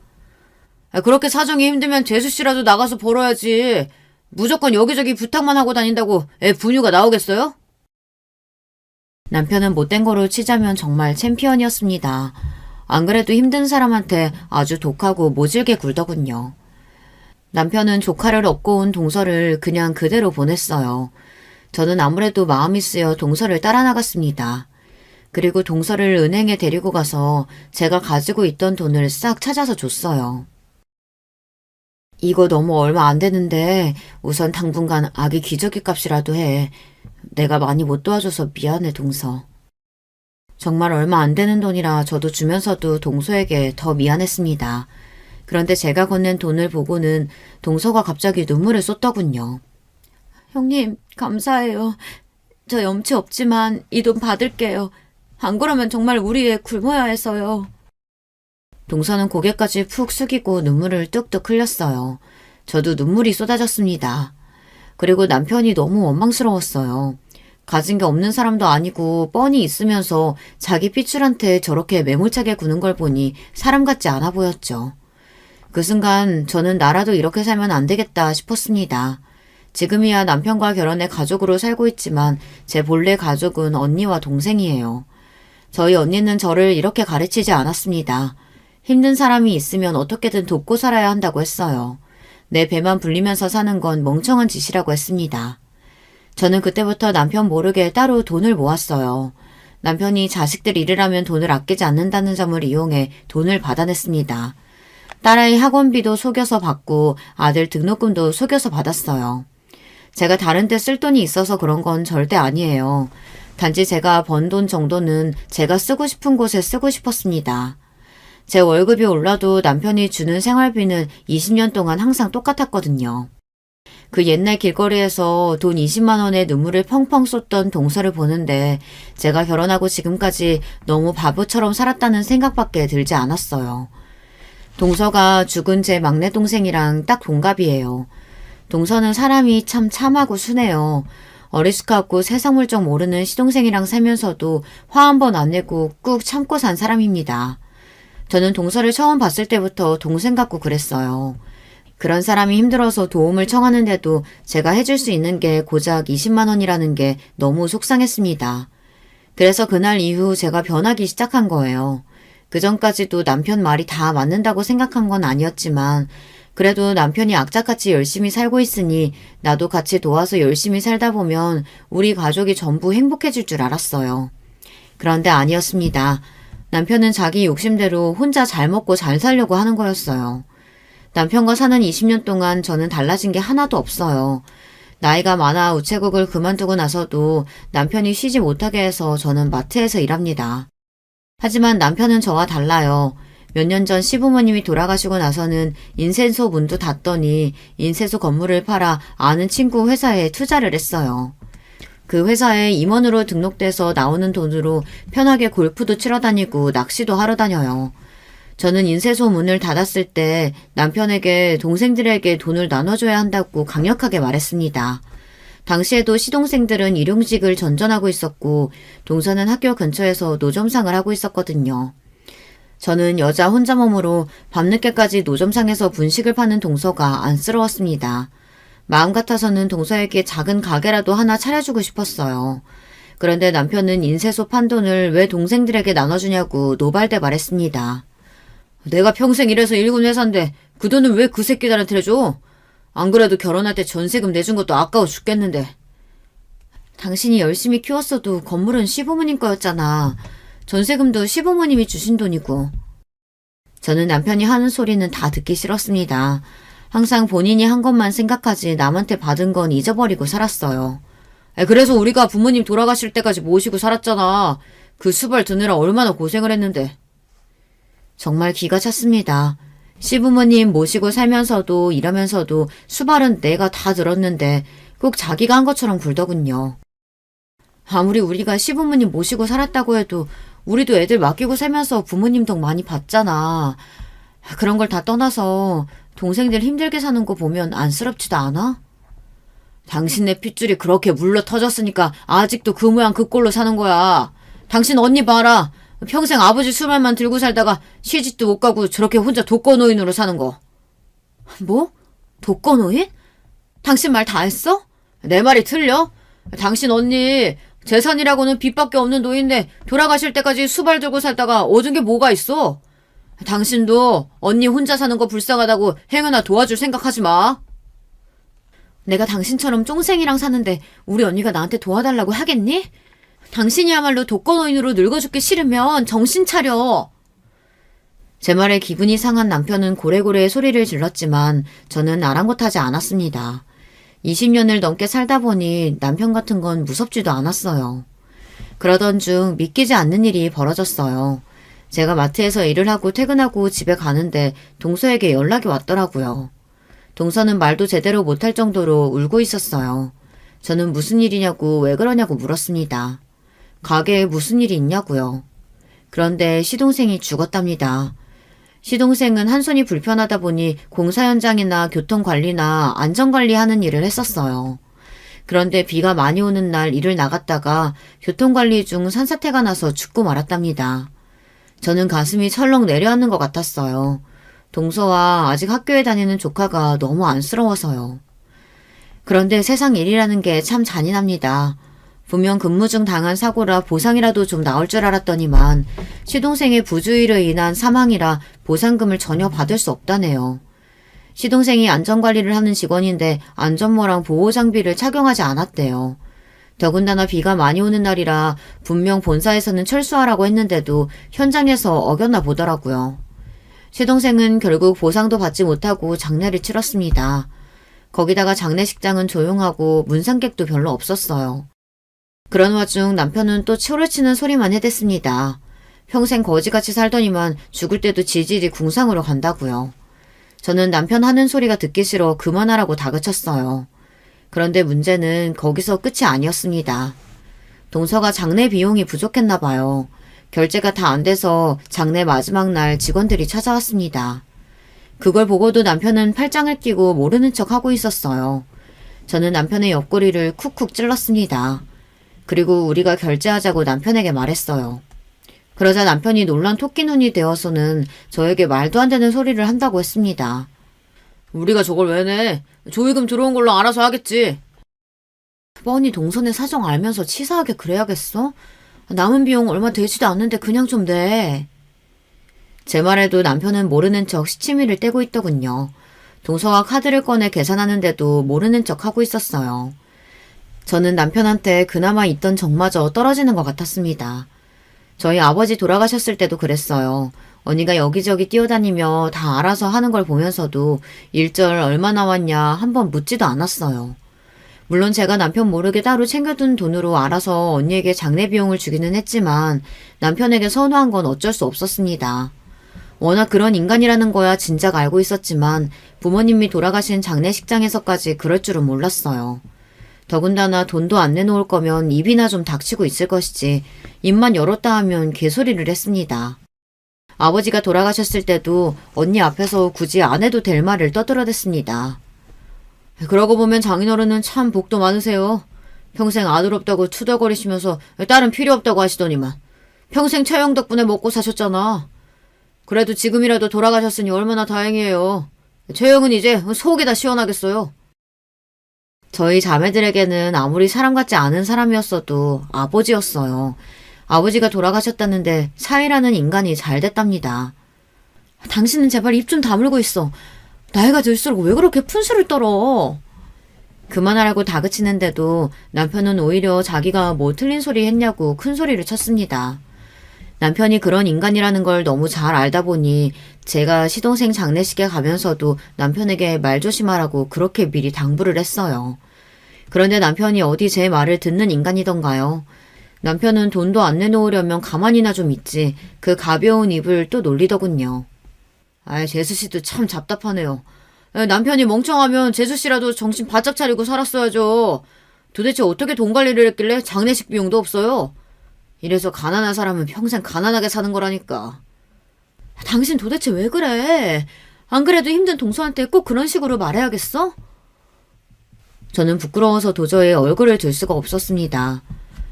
그렇게 사정이 힘들면 재수씨라도 나가서 벌어야지. 무조건 여기저기 부탁만 하고 다닌다고 애 분유가 나오겠어요? 남편은 못된 거로 치자면 정말 챔피언이었습니다. 안 그래도 힘든 사람한테 아주 독하고 모질게 굴더군요. 남편은 조카를 업고 온 동서를 그냥 그대로 보냈어요. 저는 아무래도 마음이 쓰여 동서를 따라 나갔습니다. 그리고 동서를 은행에 데리고 가서 제가 가지고 있던 돈을 싹 찾아서 줬어요. 이거 너무 얼마 안 되는데 우선 당분간 아기 기저귀 값이라도 해. 내가 많이 못 도와줘서 미안해, 동서. 정말 얼마 안 되는 돈이라 저도 주면서도 동서에게 더 미안했습니다. 그런데 제가 건넨 돈을 보고는 동서가 갑자기 눈물을 쏟더군요. 형님, 감사해요. 저 염치 없지만 이 돈 받을게요. 안 그러면 정말 우리 애 굶어야 해서요. 동서는 고개까지 푹 숙이고 눈물을 뚝뚝 흘렸어요. 저도 눈물이 쏟아졌습니다. 그리고 남편이 너무 원망스러웠어요. 가진 게 없는 사람도 아니고 뻔히 있으면서 자기 삐출한테 저렇게 매몰차게 구는 걸 보니 사람 같지 않아 보였죠. 그 순간 저는 나라도 이렇게 살면 안 되겠다 싶었습니다. 지금이야 남편과 결혼해 가족으로 살고 있지만 제 본래 가족은 언니와 동생이에요. 저희 언니는 저를 이렇게 가르치지 않았습니다. 힘든 사람이 있으면 어떻게든 돕고 살아야 한다고 했어요. 내 배만 불리면서 사는 건 멍청한 짓이라고 했습니다. 저는 그때부터 남편 모르게 따로 돈을 모았어요. 남편이 자식들 일을 돈을 아끼지 않는다는 점을 이용해 돈을 받아냈습니다. 딸아이 학원비도 속여서 받고 아들 등록금도 속여서 받았어요. 제가 다른 데 쓸 돈이 있어서 그런 건 절대 아니에요. 단지 제가 번 돈 정도는 제가 쓰고 싶은 곳에 쓰고 싶었습니다. 제 월급이 올라도 남편이 주는 생활비는 20년 동안 항상 똑같았거든요. 그 옛날 길거리에서 돈 20만 원에 눈물을 펑펑 쏟던 동서를 보는데 제가 결혼하고 지금까지 너무 바보처럼 살았다는 생각밖에 들지 않았어요. 동서가 죽은 제 막내 동생이랑 딱 동갑이에요. 동서는 사람이 참 참하고 순해요. 어리숙하고 세상 물정 모르는 시동생이랑 살면서도 화 한 번 안 내고 꾹 참고 산 사람입니다. 저는 동서를 처음 봤을 때부터 동생 같고 그랬어요. 그런 사람이 힘들어서 도움을 청하는데도 제가 해줄 수 있는 게 고작 20만 원이라는 게 너무 속상했습니다. 그래서 그날 이후 제가 변하기 시작한 거예요. 그전까지도 남편 말이 다 맞는다고 생각한 건 아니었지만 그래도 남편이 악착같이 열심히 살고 있으니 나도 같이 도와서 열심히 살다 보면 우리 가족이 전부 행복해질 줄 알았어요. 그런데 아니었습니다. 남편은 자기 욕심대로 혼자 잘 먹고 잘 살려고 하는 거였어요. 남편과 사는 20년 동안 저는 달라진 게 하나도 없어요. 나이가 많아 우체국을 그만두고 나서도 남편이 쉬지 못하게 해서 저는 마트에서 일합니다. 하지만 남편은 저와 달라요. 몇 년 전 시부모님이 돌아가시고 나서는 인쇄소 문도 닫더니 인쇄소 건물을 팔아 아는 친구 회사에 투자를 했어요. 그 회사에 임원으로 등록돼서 나오는 돈으로 편하게 골프도 치러 다니고 낚시도 하러 다녀요. 저는 인쇄소 문을 닫았을 때 남편에게 동생들에게 돈을 나눠줘야 한다고 강력하게 말했습니다. 당시에도 시동생들은 일용직을 전전하고 있었고 동서는 학교 근처에서 노점상을 하고 있었거든요. 저는 여자 혼자 몸으로 밤늦게까지 노점상에서 분식을 파는 동서가 안쓰러웠습니다. 마음 같아서는 동서에게 작은 가게라도 하나 차려주고 싶었어요. 그런데 남편은 인쇄소 판 돈을 왜 동생들에게 나눠주냐고 노발대 말했습니다. 내가 평생 일해서 일군 회사인데 그 돈을 왜 그 새끼들한테 내줘? 안 그래도 결혼할 때 전세금 내준 것도 아까워 죽겠는데. 당신이 열심히 키웠어도 건물은 시부모님 거였잖아. 전세금도 시부모님이 주신 돈이고. 저는 남편이 하는 소리는 다 듣기 싫었습니다. 항상 본인이 한 것만 생각하지 남한테 받은 건 잊어버리고 살았어요. 그래서 우리가 부모님 돌아가실 때까지 모시고 살았잖아. 그 수발 드느라 얼마나 고생을 했는데. 정말 기가 찼습니다. 시부모님 모시고 살면서도 일하면서도 수발은 내가 다 들었는데 꼭 자기가 한 것처럼 굴더군요. 아무리 우리가 시부모님 모시고 살았다고 해도 우리도 애들 맡기고 살면서 부모님 덕 많이 봤잖아. 그런 걸 다 떠나서 동생들 힘들게 사는 거 보면 안쓰럽지도 않아? 당신네 핏줄이 그렇게 물러 터졌으니까 아직도 그 모양 그 꼴로 사는 거야. 당신 언니 봐라. 평생 아버지 수발만 들고 살다가 시집도 못 가고 저렇게 혼자 독거노인으로 사는 거. 뭐? 독거노인? 당신 말 다 했어? 내 말이 틀려? 당신 언니 재산이라고는 빚밖에 없는 노인데 돌아가실 때까지 수발 들고 살다가 얻은 게 뭐가 있어? 당신도 언니 혼자 사는 거 불쌍하다고 행여나 도와줄 생각하지 마. 내가 당신처럼 쫑생이랑 사는데 우리 언니가 나한테 도와달라고 하겠니? 당신이야말로 독거노인으로 늙어 죽기 싫으면 정신 차려. 제 말에 기분이 상한 남편은 고래고래 소리를 질렀지만 저는 아랑곳하지 않았습니다. 20년을 넘게 살다 보니 남편 같은 건 무섭지도 않았어요. 그러던 중 믿기지 않는 일이 벌어졌어요. 제가 마트에서 일을 하고 퇴근하고 집에 가는데 동서에게 연락이 왔더라고요. 동서는 말도 제대로 못할 정도로 울고 있었어요. 저는 무슨 일이냐고 왜 그러냐고 물었습니다. 가게에 무슨 일이 있냐고요. 그런데 시동생이 죽었답니다. 시동생은 한 손이 불편하다 보니 공사 현장이나 교통관리나 안전관리하는 일을 했었어요. 그런데 비가 많이 오는 날 일을 나갔다가 교통관리 중 산사태가 나서 죽고 말았답니다. 저는 가슴이 철렁 내려앉는 것 같았어요. 동서와 아직 학교에 다니는 조카가 너무 안쓰러워서요. 그런데 세상 일이라는 게 참 잔인합니다. 분명 근무 중 당한 사고라 보상이라도 좀 나올 줄 알았더니만 시동생의 부주의로 인한 사망이라 보상금을 전혀 받을 수 없다네요. 시동생이 안전관리를 하는 직원인데 안전모랑 보호장비를 착용하지 않았대요. 더군다나 비가 많이 오는 날이라 분명 본사에서는 철수하라고 했는데도 현장에서 어겼나 보더라고요. 시동생은 결국 보상도 받지 못하고 장례를 치렀습니다. 거기다가 장례식장은 조용하고 문상객도 별로 없었어요. 그런 와중 남편은 또 초를 치는 소리만 해댔습니다. 평생 거지같이 살더니만 죽을 때도 지질이 궁상으로 간다고요. 저는 남편 하는 소리가 듣기 싫어 그만하라고 다그쳤어요. 그런데 문제는 거기서 끝이 아니었습니다. 동서가 장례 비용이 부족했나 봐요. 결제가 다 안 돼서 장례 마지막 날 직원들이 찾아왔습니다. 그걸 보고도 남편은 팔짱을 끼고 모르는 척 하고 있었어요. 저는 남편의 옆구리를 쿡쿡 찔렀습니다. 그리고 우리가 결제하자고 남편에게 말했어요. 그러자 남편이 놀란 토끼눈이 되어서는 저에게 말도 안 되는 소리를 한다고 했습니다. 우리가 저걸 왜 내? 조의금 들어온 걸로 알아서 하겠지. 뻔히 동선의 사정 알면서 치사하게 그래야겠어? 남은 비용 얼마 되지도 않는데 그냥 좀 내. 제 말에도 남편은 모르는 척 시치미를 떼고 있더군요. 동서가 카드를 꺼내 계산하는데도 모르는 척 하고 있었어요. 저는 남편한테 그나마 있던 정마저 떨어지는 것 같았습니다. 저희 아버지 돌아가셨을 때도 그랬어요. 언니가 여기저기 뛰어다니며 다 알아서 하는 걸 보면서도 일절 얼마 나왔냐 한번 묻지도 않았어요. 물론 제가 남편 모르게 따로 챙겨둔 돈으로 알아서 언니에게 장례 비용을 주기는 했지만 남편에게 선호한 건 어쩔 수 없었습니다. 워낙 그런 인간이라는 거야 진작 알고 있었지만 부모님이 돌아가신 장례식장에서까지 그럴 줄은 몰랐어요. 더군다나 돈도 안 내놓을 거면 입이나 좀 닥치고 있을 것이지 입만 열었다 하면 개소리를 했습니다. 아버지가 돌아가셨을 때도 언니 앞에서 굳이 안 해도 될 말을 떠들어댔습니다. 그러고 보면 장인어른은 참 복도 많으세요. 평생 아들 없다고 투덜거리시면서 딸은 필요 없다고 하시더니만 평생 처형 덕분에 먹고 사셨잖아. 그래도 지금이라도 돌아가셨으니 얼마나 다행이에요. 처형은 이제 속이 다 시원하겠어요. 저희 자매들에게는 아무리 사람 같지 않은 사람이었어도 아버지였어요. 아버지가 돌아가셨다는데 사이라는 인간이 잘 됐답니다. 당신은 제발 입 좀 다물고 있어. 나이가 들수록 왜 그렇게 푼수를 떨어? 그만하라고 다그치는데도 남편은 오히려 자기가 뭐 틀린 소리 했냐고 큰 소리를 쳤습니다. 남편이 그런 인간이라는 걸 너무 잘 알다 보니 제가 시동생 장례식에 가면서도 남편에게 말 조심하라고 그렇게 미리 당부를 했어요. 그런데 남편이 어디 제 말을 듣는 인간이던가요. 남편은 돈도 안 내놓으려면 가만히나 좀 있지 그 가벼운 입을 또 놀리더군요. 아이, 재수씨도 참 답답하네요. 남편이 멍청하면 재수씨라도 정신 바짝 차리고 살았어야죠. 도대체 어떻게 돈 관리를 했길래 장례식 비용도 없어요? 이래서 가난한 사람은 평생 가난하게 사는 거라니까. 당신 도대체 왜 그래? 안 그래도 힘든 동서한테 꼭 그런 식으로 말해야겠어? 저는 부끄러워서 도저히 얼굴을 들 수가 없었습니다.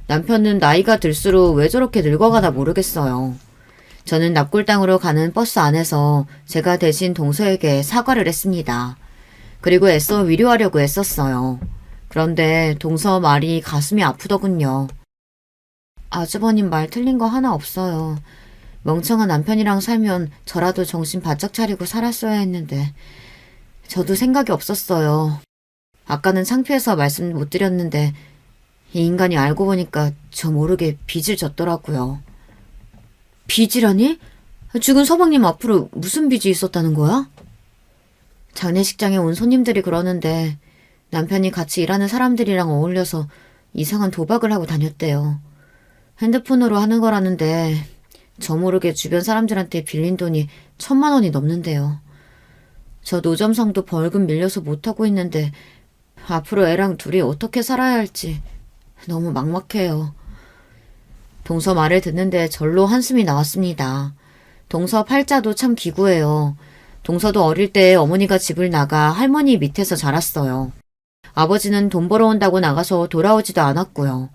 남편은 나이가 들수록 왜 저렇게 늙어가나 모르겠어요. 저는 납골당으로 가는 버스 안에서 제가 대신 동서에게 사과를 했습니다. 그리고 애써 위로하려고 애썼어요. 그런데 동서 말이 가슴이 아프더군요. 아주버님 말 틀린 거 하나 없어요. 멍청한 남편이랑 살면 저라도 정신 바짝 차리고 살았어야 했는데 저도 생각이 없었어요. 아까는 창피해서 말씀 못 드렸는데 이 인간이 알고 보니까 저 모르게 빚을 졌더라고요. 빚이라니? 죽은 서방님 앞으로 무슨 빚이 있었다는 거야? 장례식장에 온 손님들이 그러는데 남편이 같이 일하는 사람들이랑 어울려서 이상한 도박을 하고 다녔대요. 핸드폰으로 하는 거라는데 저 모르게 주변 사람들한테 빌린 돈이 1,000만 원이 넘는데요. 저 노점상도 벌금 밀려서 못하고 있는데 앞으로 애랑 둘이 어떻게 살아야 할지 너무 막막해요. 동서 말을 듣는데 절로 한숨이 나왔습니다. 동서 팔자도 참 기구해요. 동서도 어릴 때 어머니가 집을 나가 할머니 밑에서 자랐어요. 아버지는 돈 벌어온다고 나가서 돌아오지도 않았고요.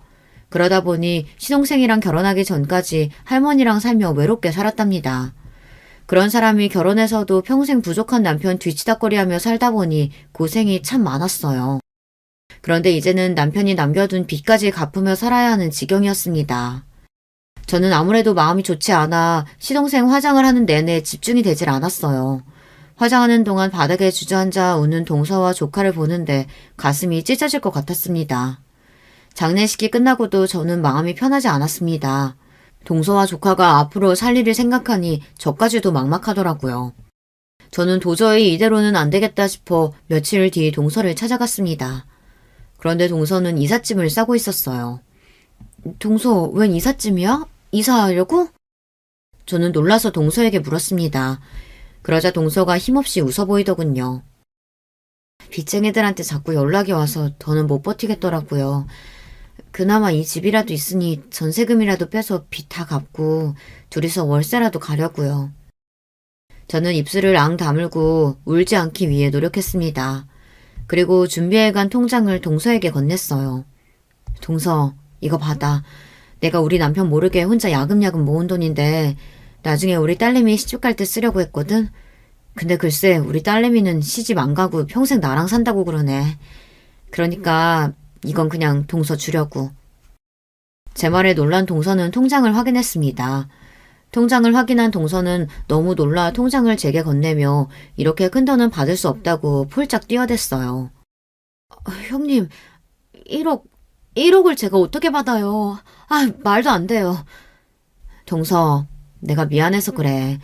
그러다 보니 시동생이랑 결혼하기 전까지 할머니랑 살며 외롭게 살았답니다. 그런 사람이 결혼해서도 평생 부족한 남편 뒤치다꺼리하며 살다 보니 고생이 참 많았어요. 그런데 이제는 남편이 남겨둔 빚까지 갚으며 살아야 하는 지경이었습니다. 저는 아무래도 마음이 좋지 않아 시동생 화장을 하는 내내 집중이 되질 않았어요. 화장하는 동안 바닥에 주저앉아 우는 동서와 조카를 보는데 가슴이 찢어질 것 같았습니다. 장례식이 끝나고도 저는 마음이 편하지 않았습니다. 동서와 조카가 앞으로 살 일을 생각하니 저까지도 막막하더라고요. 저는 도저히 이대로는 안 되겠다 싶어 며칠 뒤 동서를 찾아갔습니다. 그런데 동서는 이삿짐을 싸고 있었어요. 동서, 웬 이삿짐이야? 이사하려고? 저는 놀라서 동서에게 물었습니다. 그러자 동서가 힘없이 웃어 보이더군요. 빚쟁이들한테 자꾸 연락이 와서 더는 못 버티겠더라고요. 그나마 이 집이라도 있으니 전세금이라도 빼서 빚 다 갚고 둘이서 월세라도 가려고요. 저는 입술을 앙 다물고 울지 않기 위해 노력했습니다. 그리고 준비해간 통장을 동서에게 건넸어요. 동서, 이거 받아. 내가 우리 남편 모르게 혼자 야금야금 모은 돈인데 나중에 우리 딸내미 시집 갈 때 쓰려고 했거든. 근데 글쎄 우리 딸내미는 시집 안 가고 평생 나랑 산다고 그러네. 그러니까 이건 그냥 동서 주려고. 제 말에 놀란 동서는 통장을 확인했습니다. 통장을 확인한 동서는 너무 놀라 통장을 제게 건네며 이렇게 큰 돈은 받을 수 없다고 폴짝 뛰어댔어요. 형님, 1억을 제가 어떻게 받아요? 말도 안 돼요. 동서, 내가 미안해서 그래.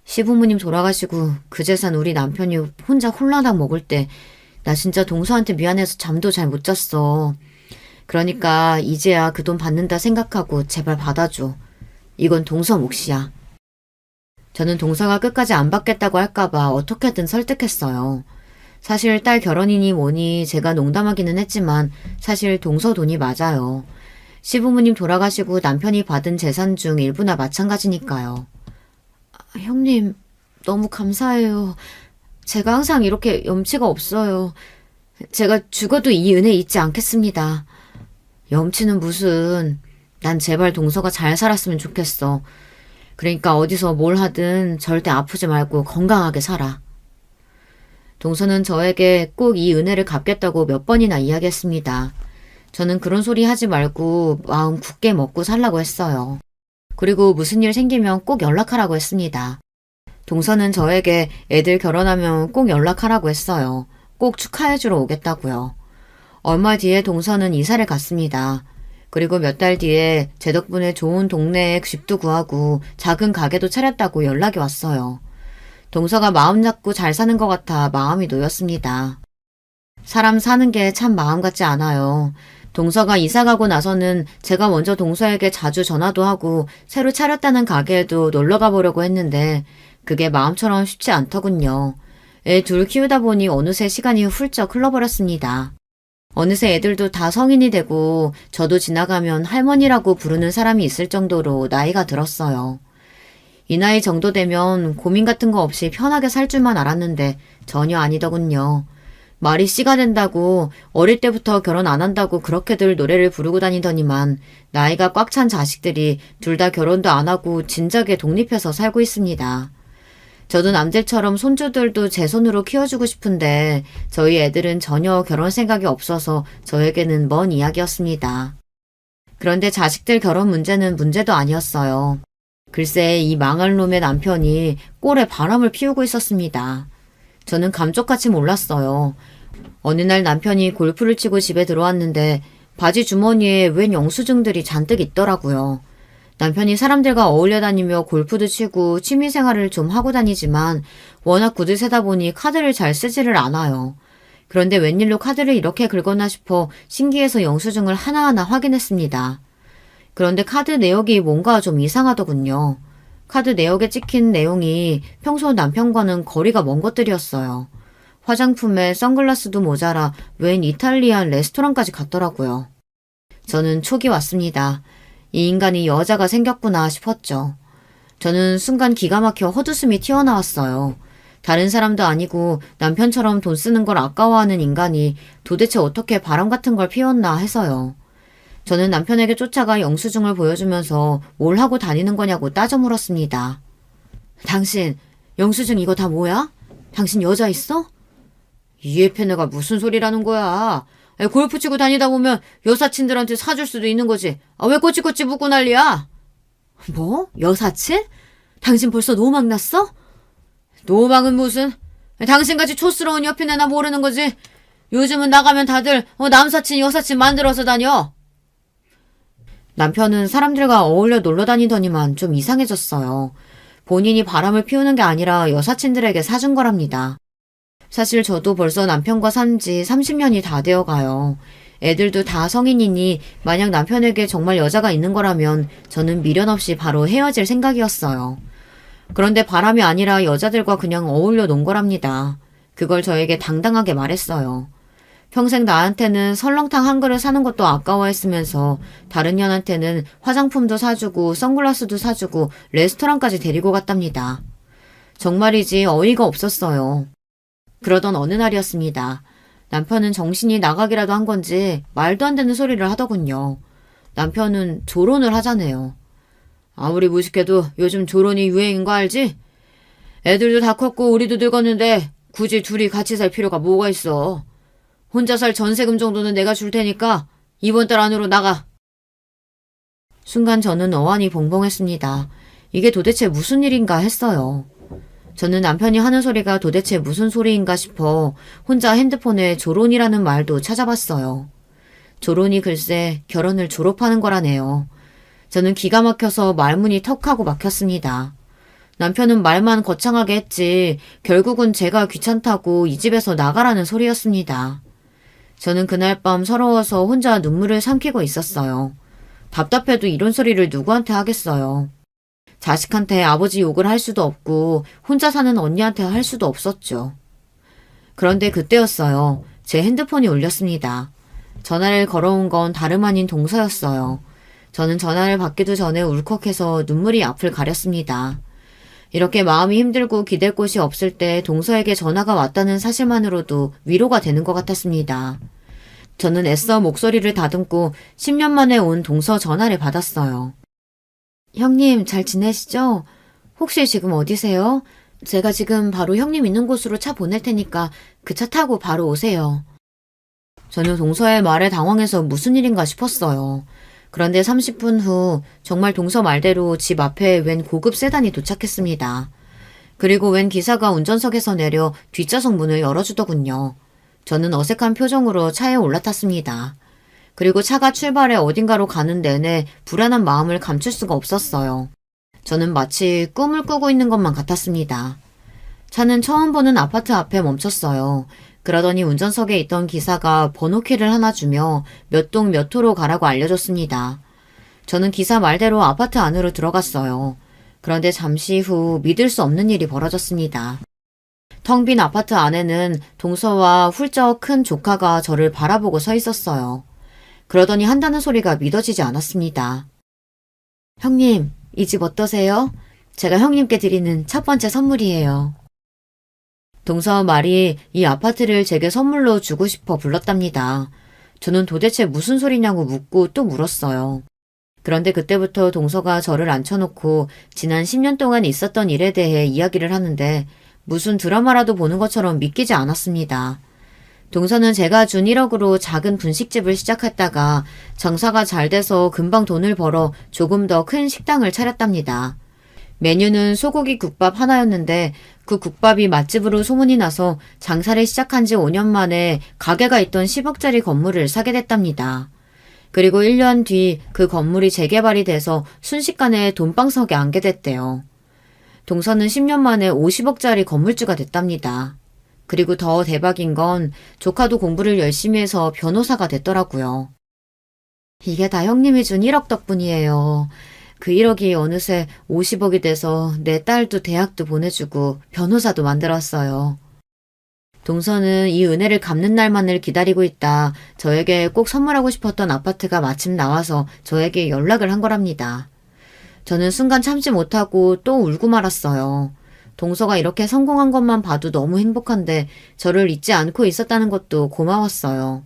시부모님 돌아가시고 그 재산 우리 남편이 혼자 홀라당 먹을 때 나 진짜 동서한테 미안해서 잠도 잘 못 잤어. 그러니까 이제야 그 돈 받는다 생각하고 제발 받아줘. 이건 동서 몫이야. 저는 동서가 끝까지 안 받겠다고 할까봐 어떻게든 설득했어요. 사실 딸 결혼이니 뭐니 제가 농담하기는 했지만 사실 동서 돈이 맞아요. 시부모님 돌아가시고 남편이 받은 재산 중 일부나 마찬가지니까요. 형님, 너무 감사해요. 제가 항상 이렇게 염치가 없어요. 제가 죽어도 이 은혜 잊지 않겠습니다. 염치는 무슨, 난 제발 동서가 잘 살았으면 좋겠어. 그러니까 어디서 뭘 하든 절대 아프지 말고 건강하게 살아. 동서는 저에게 꼭 이 은혜를 갚겠다고 몇 번이나 이야기했습니다. 저는 그런 소리 하지 말고 마음 굳게 먹고 살라고 했어요. 그리고 무슨 일 생기면 꼭 연락하라고 했습니다. 동서는 저에게 애들 결혼하면 꼭 연락하라고 했어요. 꼭 축하해주러 오겠다고요. 얼마 뒤에 동서는 이사를 갔습니다. 그리고 몇 달 뒤에 제 덕분에 좋은 동네에 집도 구하고 작은 가게도 차렸다고 연락이 왔어요. 동서가 마음 잡고 잘 사는 것 같아 마음이 놓였습니다. 사람 사는 게 참 마음 같지 않아요. 동서가 이사 가고 나서는 제가 먼저 동서에게 자주 전화도 하고 새로 차렸다는 가게에도 놀러 가보려고 했는데 그게 마음처럼 쉽지 않더군요. 애 둘 키우다 보니 어느새 시간이 훌쩍 흘러버렸습니다. 어느새 애들도 다 성인이 되고 저도 지나가면 할머니라고 부르는 사람이 있을 정도로 나이가 들었어요. 이 나이 정도 되면 고민 같은 거 없이 편하게 살 줄만 알았는데 전혀 아니더군요. 말이 씨가 된다고 어릴 때부터 결혼 안 한다고 그렇게들 노래를 부르고 다니더니만 나이가 꽉 찬 자식들이 둘 다 결혼도 안 하고 진작에 독립해서 살고 있습니다. 저도 남들처럼 손주들도 제 손으로 키워주고 싶은데 저희 애들은 전혀 결혼 생각이 없어서 저에게는 먼 이야기였습니다. 그런데 자식들 결혼 문제는 문제도 아니었어요. 글쎄 이 망할 놈의 남편이 꼴에 바람을 피우고 있었습니다. 저는 감쪽같이 몰랐어요. 어느 날 남편이 골프를 치고 집에 들어왔는데 바지 주머니에 웬 영수증들이 잔뜩 있더라고요. 남편이 사람들과 어울려 다니며 골프도 치고 취미생활을 좀 하고 다니지만 워낙 구두세다 보니 카드를 잘 쓰지를 않아요. 그런데 웬일로 카드를 이렇게 긁었나 싶어 신기해서 영수증을 하나하나 확인했습니다. 그런데 카드 내역이 뭔가 좀 이상하더군요. 카드 내역에 찍힌 내용이 평소 남편과는 거리가 먼 것들이었어요. 화장품에 선글라스도 모자라 웬 이탈리안 레스토랑까지 갔더라고요. 저는 촉이 왔습니다. 이 인간이 여자가 생겼구나 싶었죠. 저는 순간 기가 막혀 헛웃음이 튀어나왔어요. 다른 사람도 아니고 남편처럼 돈 쓰는 걸 아까워하는 인간이 도대체 어떻게 바람 같은 걸 피웠나 해서요. 저는 남편에게 쫓아가 영수증을 보여주면서 뭘 하고 다니는 거냐고 따져 물었습니다. 당신, 영수증 이거 다 뭐야? 당신 여자 있어? 이에페네가 무슨 소리라는 거야? 골프 치고 다니다 보면 여사친들한테 사줄 수도 있는 거지. 왜 꼬치꼬치 묻고 난리야? 뭐? 여사친? 당신 벌써 노망 났어? 노망은 무슨? 당신같이 촌스러운 여편애나 모르는 거지. 요즘은 나가면 다들 남사친 여사친 만들어서 다녀. 남편은 사람들과 어울려 놀러 다니더니만 좀 이상해졌어요. 본인이 바람을 피우는 게 아니라 여사친들에게 사준 거랍니다. 사실 저도 벌써 남편과 산 지 30년이 다 되어 가요. 애들도 다 성인이니 만약 남편에게 정말 여자가 있는 거라면 저는 미련 없이 바로 헤어질 생각이었어요. 그런데 바람이 아니라 여자들과 그냥 어울려 논 거랍니다. 그걸 저에게 당당하게 말했어요. 평생 나한테는 설렁탕 한 그릇 사는 것도 아까워했으면서 다른 년한테는 화장품도 사주고 선글라스도 사주고 레스토랑까지 데리고 갔답니다. 정말이지 어이가 없었어요. 그러던 어느 날이었습니다. 남편은 정신이 나가기라도 한 건지 말도 안 되는 소리를 하더군요. 남편은 조론을 하자네요. 아무리 무식해도 요즘 조론이 유행인 거 알지? 애들도 다 컸고 우리도 늙었는데 굳이 둘이 같이 살 필요가 뭐가 있어. 혼자 살 전세금 정도는 내가 줄 테니까 이번 달 안으로 나가. 순간 저는 어안이 봉봉했습니다. 이게 도대체 무슨 일인가 했어요. 저는 남편이 하는 소리가 도대체 무슨 소리인가 싶어 혼자 핸드폰에 조론이라는 말도 찾아봤어요. 조론이 글쎄 결혼을 졸업하는 거라네요. 저는 기가 막혀서 말문이 턱하고 막혔습니다. 남편은 말만 거창하게 했지 결국은 제가 귀찮다고 이 집에서 나가라는 소리였습니다. 저는 그날 밤 서러워서 혼자 눈물을 삼키고 있었어요. 답답해도 이런 소리를 누구한테 하겠어요. 자식한테 아버지 욕을 할 수도 없고 혼자 사는 언니한테 할 수도 없었죠. 그런데 그때였어요. 제 핸드폰이 울렸습니다. 전화를 걸어온 건 다름 아닌 동서였어요. 저는 전화를 받기도 전에 울컥해서 눈물이 앞을 가렸습니다. 이렇게 마음이 힘들고 기댈 곳이 없을 때 동서에게 전화가 왔다는 사실만으로도 위로가 되는 것 같았습니다. 저는 애써 목소리를 다듬고 10년 만에 온 동서 전화를 받았어요. 형님 잘 지내시죠? 혹시 지금 어디세요? 제가 지금 바로 형님 있는 곳으로 차 보낼 테니까 그 차 타고 바로 오세요. 저는 동서의 말에 당황해서 무슨 일인가 싶었어요. 그런데 30분 후 정말 동서 말대로 집 앞에 웬 고급 세단이 도착했습니다. 그리고 웬 기사가 운전석에서 내려 뒷좌석 문을 열어주더군요. 저는 어색한 표정으로 차에 올라탔습니다. 그리고 차가 출발해 어딘가로 가는 내내 불안한 마음을 감출 수가 없었어요. 저는 마치 꿈을 꾸고 있는 것만 같았습니다. 차는 처음 보는 아파트 앞에 멈췄어요. 그러더니 운전석에 있던 기사가 번호키를 하나 주며 몇 동 몇 호로 가라고 알려줬습니다. 저는 기사 말대로 아파트 안으로 들어갔어요. 그런데 잠시 후 믿을 수 없는 일이 벌어졌습니다. 텅 빈 아파트 안에는 동서와 훌쩍 큰 조카가 저를 바라보고 서 있었어요. 그러더니 한다는 소리가 믿어지지 않았습니다. 형님, 이 집 어떠세요? 제가 형님께 드리는 첫 번째 선물이에요. 동서 말이 이 아파트를 제게 선물로 주고 싶어 불렀답니다. 저는 도대체 무슨 소리냐고 묻고 또 물었어요. 그런데 그때부터 동서가 저를 앉혀놓고 지난 10년 동안 있었던 일에 대해 이야기를 하는데 무슨 드라마라도 보는 것처럼 믿기지 않았습니다. 동서는 제가 준 1억으로 작은 분식집을 시작했다가 장사가 잘 돼서 금방 돈을 벌어 조금 더 큰 식당을 차렸답니다. 메뉴는 소고기 국밥 하나였는데 그 국밥이 맛집으로 소문이 나서 장사를 시작한 지 5년 만에 가게가 있던 10억짜리 건물을 사게 됐답니다. 그리고 1년 뒤 그 건물이 재개발이 돼서 순식간에 돈방석에 앉게 됐대요. 동서는 10년 만에 50억짜리 건물주가 됐답니다. 그리고 더 대박인 건 조카도 공부를 열심히 해서 변호사가 됐더라고요. 이게 다 형님이 준 1억 덕분이에요. 그 1억이 어느새 50억이 돼서 내 딸도 대학도 보내주고 변호사도 만들었어요. 동서는 이 은혜를 갚는 날만을 기다리고 있다 저에게 꼭 선물하고 싶었던 아파트가 마침 나와서 저에게 연락을 한 거랍니다. 저는 순간 참지 못하고 또 울고 말았어요. 동서가 이렇게 성공한 것만 봐도 너무 행복한데 저를 잊지 않고 있었다는 것도 고마웠어요.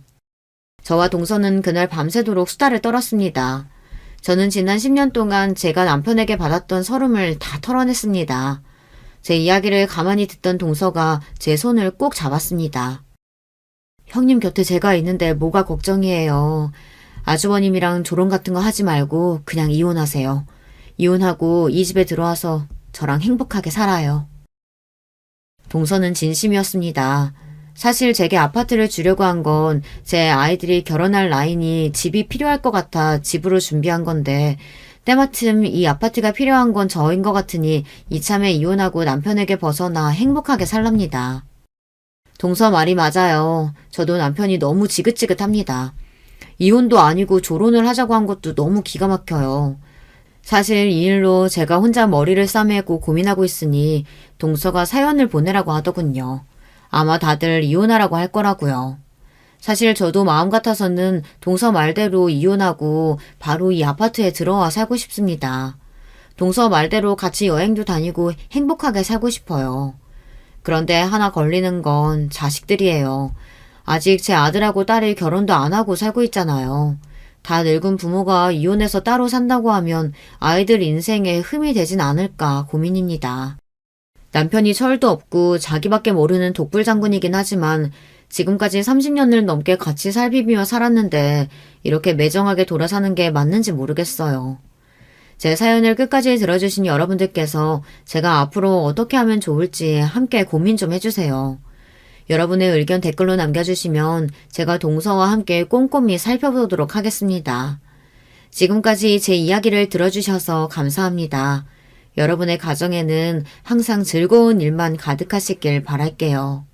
저와 동서는 그날 밤새도록 수다를 떨었습니다. 저는 지난 10년 동안 제가 남편에게 받았던 서름을 다 털어냈습니다. 제 이야기를 가만히 듣던 동서가 제 손을 꼭 잡았습니다. 형님 곁에 제가 있는데 뭐가 걱정이에요. 아주버님이랑 조론 같은 거 하지 말고 그냥 이혼하세요. 이혼하고 이 집에 들어와서 저랑 행복하게 살아요. 동서는 진심이었습니다. 사실 제게 아파트를 주려고 한 건 제 아이들이 결혼할 나이니 집이 필요할 것 같아 집으로 준비한 건데 때마침 이 아파트가 필요한 건 저인 것 같으니 이참에 이혼하고 남편에게 벗어나 행복하게 살랍니다. 동서 말이 맞아요. 저도 남편이 너무 지긋지긋합니다. 이혼도 아니고 조론을 하자고 한 것도 너무 기가 막혀요. 사실 이 일로 제가 혼자 머리를 싸매고 고민하고 있으니 동서가 사연을 보내라고 하더군요. 아마 다들 이혼하라고 할 거라고요. 사실 저도 마음 같아서는 동서 말대로 이혼하고 바로 이 아파트에 들어와 살고 싶습니다. 동서 말대로 같이 여행도 다니고 행복하게 살고 싶어요. 그런데 하나 걸리는 건 자식들이에요. 아직 제 아들하고 딸이 결혼도 안 하고 살고 있잖아요. 다 늙은 부모가 이혼해서 따로 산다고 하면 아이들 인생에 흠이 되진 않을까 고민입니다. 남편이 철도 없고 자기밖에 모르는 독불장군이긴 하지만 지금까지 30년을 넘게 같이 살비비며 살았는데 이렇게 매정하게 돌아사는 게 맞는지 모르겠어요. 제 사연을 끝까지 들어주신 여러분들께서 제가 앞으로 어떻게 하면 좋을지 함께 고민 좀 해주세요. 여러분의 의견 댓글로 남겨주시면 제가 동서와 함께 꼼꼼히 살펴보도록 하겠습니다. 지금까지 제 이야기를 들어주셔서 감사합니다. 여러분의 가정에는 항상 즐거운 일만 가득하시길 바랄게요.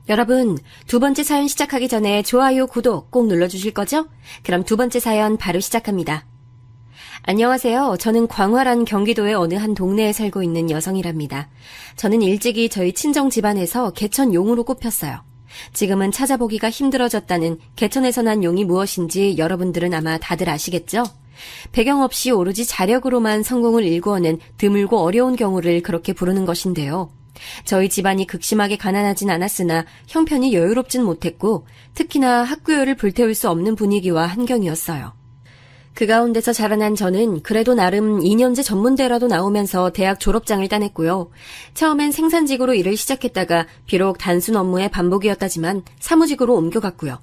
여러분, 두 번째 사연 시작하기 전에 좋아요, 구독 꼭 눌러주실 거죠? 그럼 두 번째 사연 바로 시작합니다. 안녕하세요. 저는 광활한 경기도의 어느 한 동네에 살고 있는 여성이랍니다. 저는 일찍이 저희 친정 집안에서 개천 용으로 꼽혔어요. 지금은 찾아보기가 힘들어졌다는 개천에서 난 용이 무엇인지 여러분들은 아마 다들 아시겠죠? 배경 없이 오로지 자력으로만 성공을 일구어낸 드물고 어려운 경우를 그렇게 부르는 것인데요. 저희 집안이 극심하게 가난하진 않았으나 형편이 여유롭진 못했고 특히나 학구열을 불태울 수 없는 분위기와 환경이었어요. 그 가운데서 자라난 저는 그래도 나름 2년제 전문대라도 나오면서 대학 졸업장을 따냈고요. 처음엔 생산직으로 일을 시작했다가 비록 단순 업무의 반복이었다지만 사무직으로 옮겨갔고요.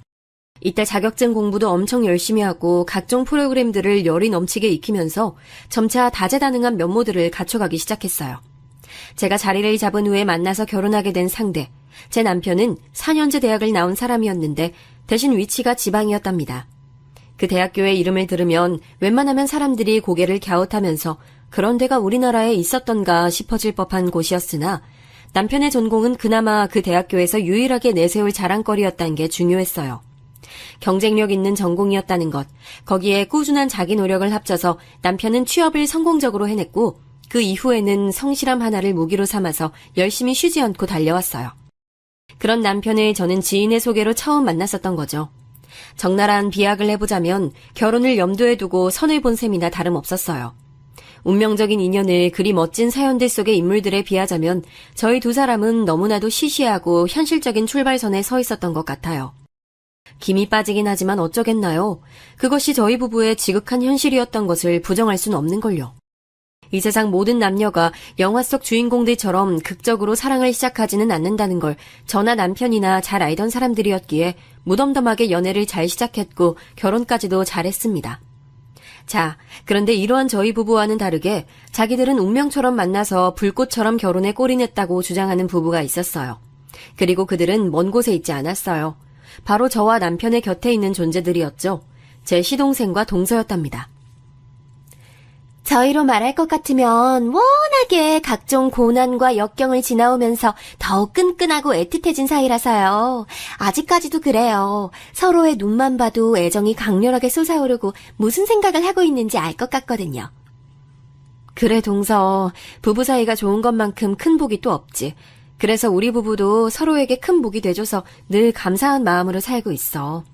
이때 자격증 공부도 엄청 열심히 하고 각종 프로그램들을 열이 넘치게 익히면서 점차 다재다능한 면모들을 갖춰가기 시작했어요. 제가 자리를 잡은 후에 만나서 결혼하게 된 상대, 제 남편은 4년제 대학을 나온 사람이었는데 대신 위치가 지방이었답니다. 그 대학교의 이름을 들으면 웬만하면 사람들이 고개를 갸웃하면서 그런 데가 우리나라에 있었던가 싶어질 법한 곳이었으나 남편의 전공은 그나마 그 대학교에서 유일하게 내세울 자랑거리였다는 게 중요했어요. 경쟁력 있는 전공이었다는 것, 거기에 꾸준한 자기 노력을 합쳐서 남편은 취업을 성공적으로 해냈고 그 이후에는 성실함 하나를 무기로 삼아서 열심히 쉬지 않고 달려왔어요. 그런 남편을 저는 지인의 소개로 처음 만났었던 거죠. 적나라한 비약을 해보자면 결혼을 염두에 두고 선을 본 셈이나 다름없었어요. 운명적인 인연을 그리 멋진 사연들 속의 인물들에 비하자면 저희 두 사람은 너무나도 시시하고 현실적인 출발선에 서 있었던 것 같아요. 김이 빠지긴 하지만 어쩌겠나요? 그것이 저희 부부의 지극한 현실이었던 것을 부정할 수는 없는걸요. 이 세상 모든 남녀가 영화 속 주인공들처럼 극적으로 사랑을 시작하지는 않는다는 걸 저나 남편이나 잘 알던 사람들이었기에 무덤덤하게 연애를 잘 시작했고 결혼까지도 잘했습니다. 자, 그런데 이러한 저희 부부와는 다르게 자기들은 운명처럼 만나서 불꽃처럼 결혼에 꼴인했다고 주장하는 부부가 있었어요. 그리고 그들은 먼 곳에 있지 않았어요. 바로 저와 남편의 곁에 있는 존재들이었죠. 제 시동생과 동서였답니다. 저희로 말할 것 같으면 워낙에 각종 고난과 역경을 지나오면서 더욱 끈끈하고 애틋해진 사이라서요. 아직까지도 그래요. 서로의 눈만 봐도 애정이 강렬하게 솟아오르고 무슨 생각을 하고 있는지 알 것 같거든요. 그래 동서, 부부 사이가 좋은 것만큼 큰 복이 또 없지. 그래서 우리 부부도 서로에게 큰 복이 돼줘서 늘 감사한 마음으로 살고 있어.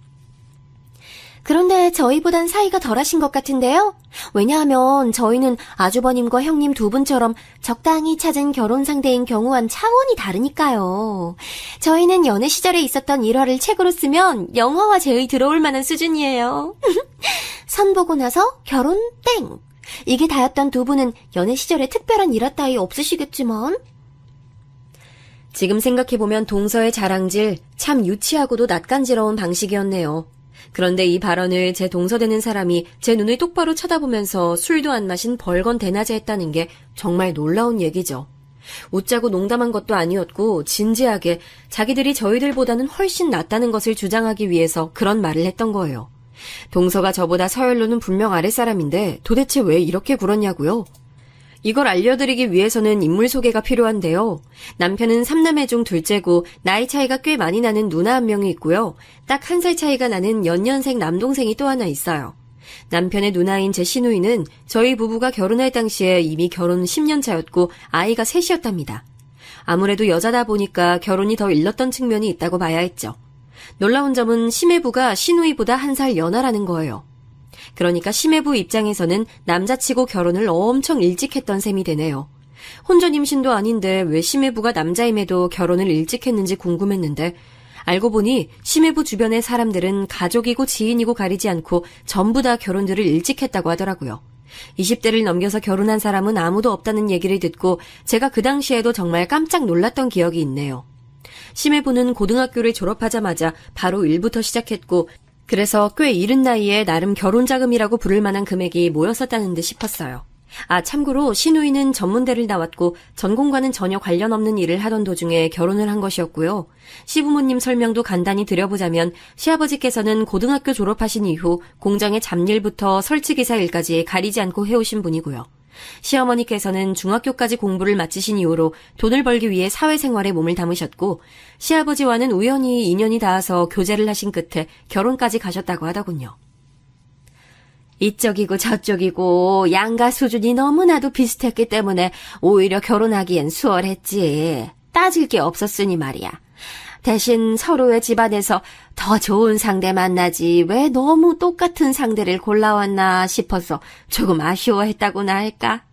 그런데 저희보단 사이가 덜하신 것 같은데요? 왜냐하면 저희는 아주버님과 형님 두 분처럼 적당히 찾은 결혼 상대인 경우와는 차원이 다르니까요. 저희는 연애 시절에 있었던 일화를 책으로 쓰면 영화와 제의 들어올 만한 수준이에요. 선 보고 나서 결혼 땡! 이게 다였던 두 분은 연애 시절에 특별한 일화 따위 없으시겠지만. 지금 생각해보면 동서의 자랑질 참 유치하고도 낯간지러운 방식이었네요. 그런데 이 발언을 제 동서되는 사람이 제 눈을 똑바로 쳐다보면서 술도 안 마신 벌건 대낮에 했다는 게 정말 놀라운 얘기죠. 웃자고 농담한 것도 아니었고 진지하게 자기들이 저희들보다는 훨씬 낫다는 것을 주장하기 위해서 그런 말을 했던 거예요. 동서가 저보다 서열로는 분명 아랫사람인데 도대체 왜 이렇게 굴었냐고요? 이걸 알려드리기 위해서는 인물 소개가 필요한데요. 남편은 3남매 중 둘째고 나이 차이가 꽤 많이 나는 누나 한 명이 있고요. 딱 1살 차이가 나는 연년생 남동생이 또 하나 있어요. 남편의 누나인 제 시누이는 저희 부부가 결혼할 당시에 이미 결혼 10년 차였고 아이가 셋이었답니다. 아무래도 여자다 보니까 결혼이 더 일렀던 측면이 있다고 봐야 했죠. 놀라운 점은 시매부가 시누이보다 1살 연하라는 거예요. 그러니까 시매부 입장에서는 남자치고 결혼을 엄청 일찍 했던 셈이 되네요. 혼전 임신도 아닌데 왜 시매부가 남자임에도 결혼을 일찍 했는지 궁금했는데 알고 보니 시매부 주변의 사람들은 가족이고 지인이고 가리지 않고 전부 다 결혼들을 일찍 했다고 하더라고요. 20대를 넘겨서 결혼한 사람은 아무도 없다는 얘기를 듣고 제가 그 당시에도 정말 깜짝 놀랐던 기억이 있네요. 시매부는 고등학교를 졸업하자마자 바로 일부터 시작했고 그래서 꽤 이른 나이에 나름 결혼자금이라고 부를 만한 금액이 모였었다는 듯 싶었어요. 아, 참고로 시누이는 전문대를 나왔고 전공과는 전혀 관련 없는 일을 하던 도중에 결혼을 한 것이었고요. 시부모님 설명도 간단히 드려보자면 시아버지께서는 고등학교 졸업하신 이후 공장의 잡일부터 설치기사 일까지 가리지 않고 해오신 분이고요. 시어머니께서는 중학교까지 공부를 마치신 이후로 돈을 벌기 위해 사회생활에 몸을 담으셨고 시아버지와는 우연히 인연이 닿아서 교제를 하신 끝에 결혼까지 가셨다고 하더군요. 이쪽이고 저쪽이고 양가 수준이 너무나도 비슷했기 때문에 오히려 결혼하기엔 수월했지. 따질 게 없었으니 말이야. 대신 서로의 집안에서 더 좋은 상대 만나지 왜 너무 똑같은 상대를 골라왔나 싶어서 조금 아쉬워했다고나 할까?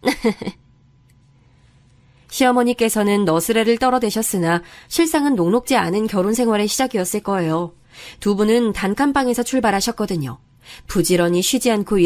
시어머니께서는 너스레를 떨어대셨으나 실상은 녹록지 않은 결혼 생활의 시작이었을 거예요. 두 분은 단칸방에서 출발하셨거든요. 부지런히 쉬지 않고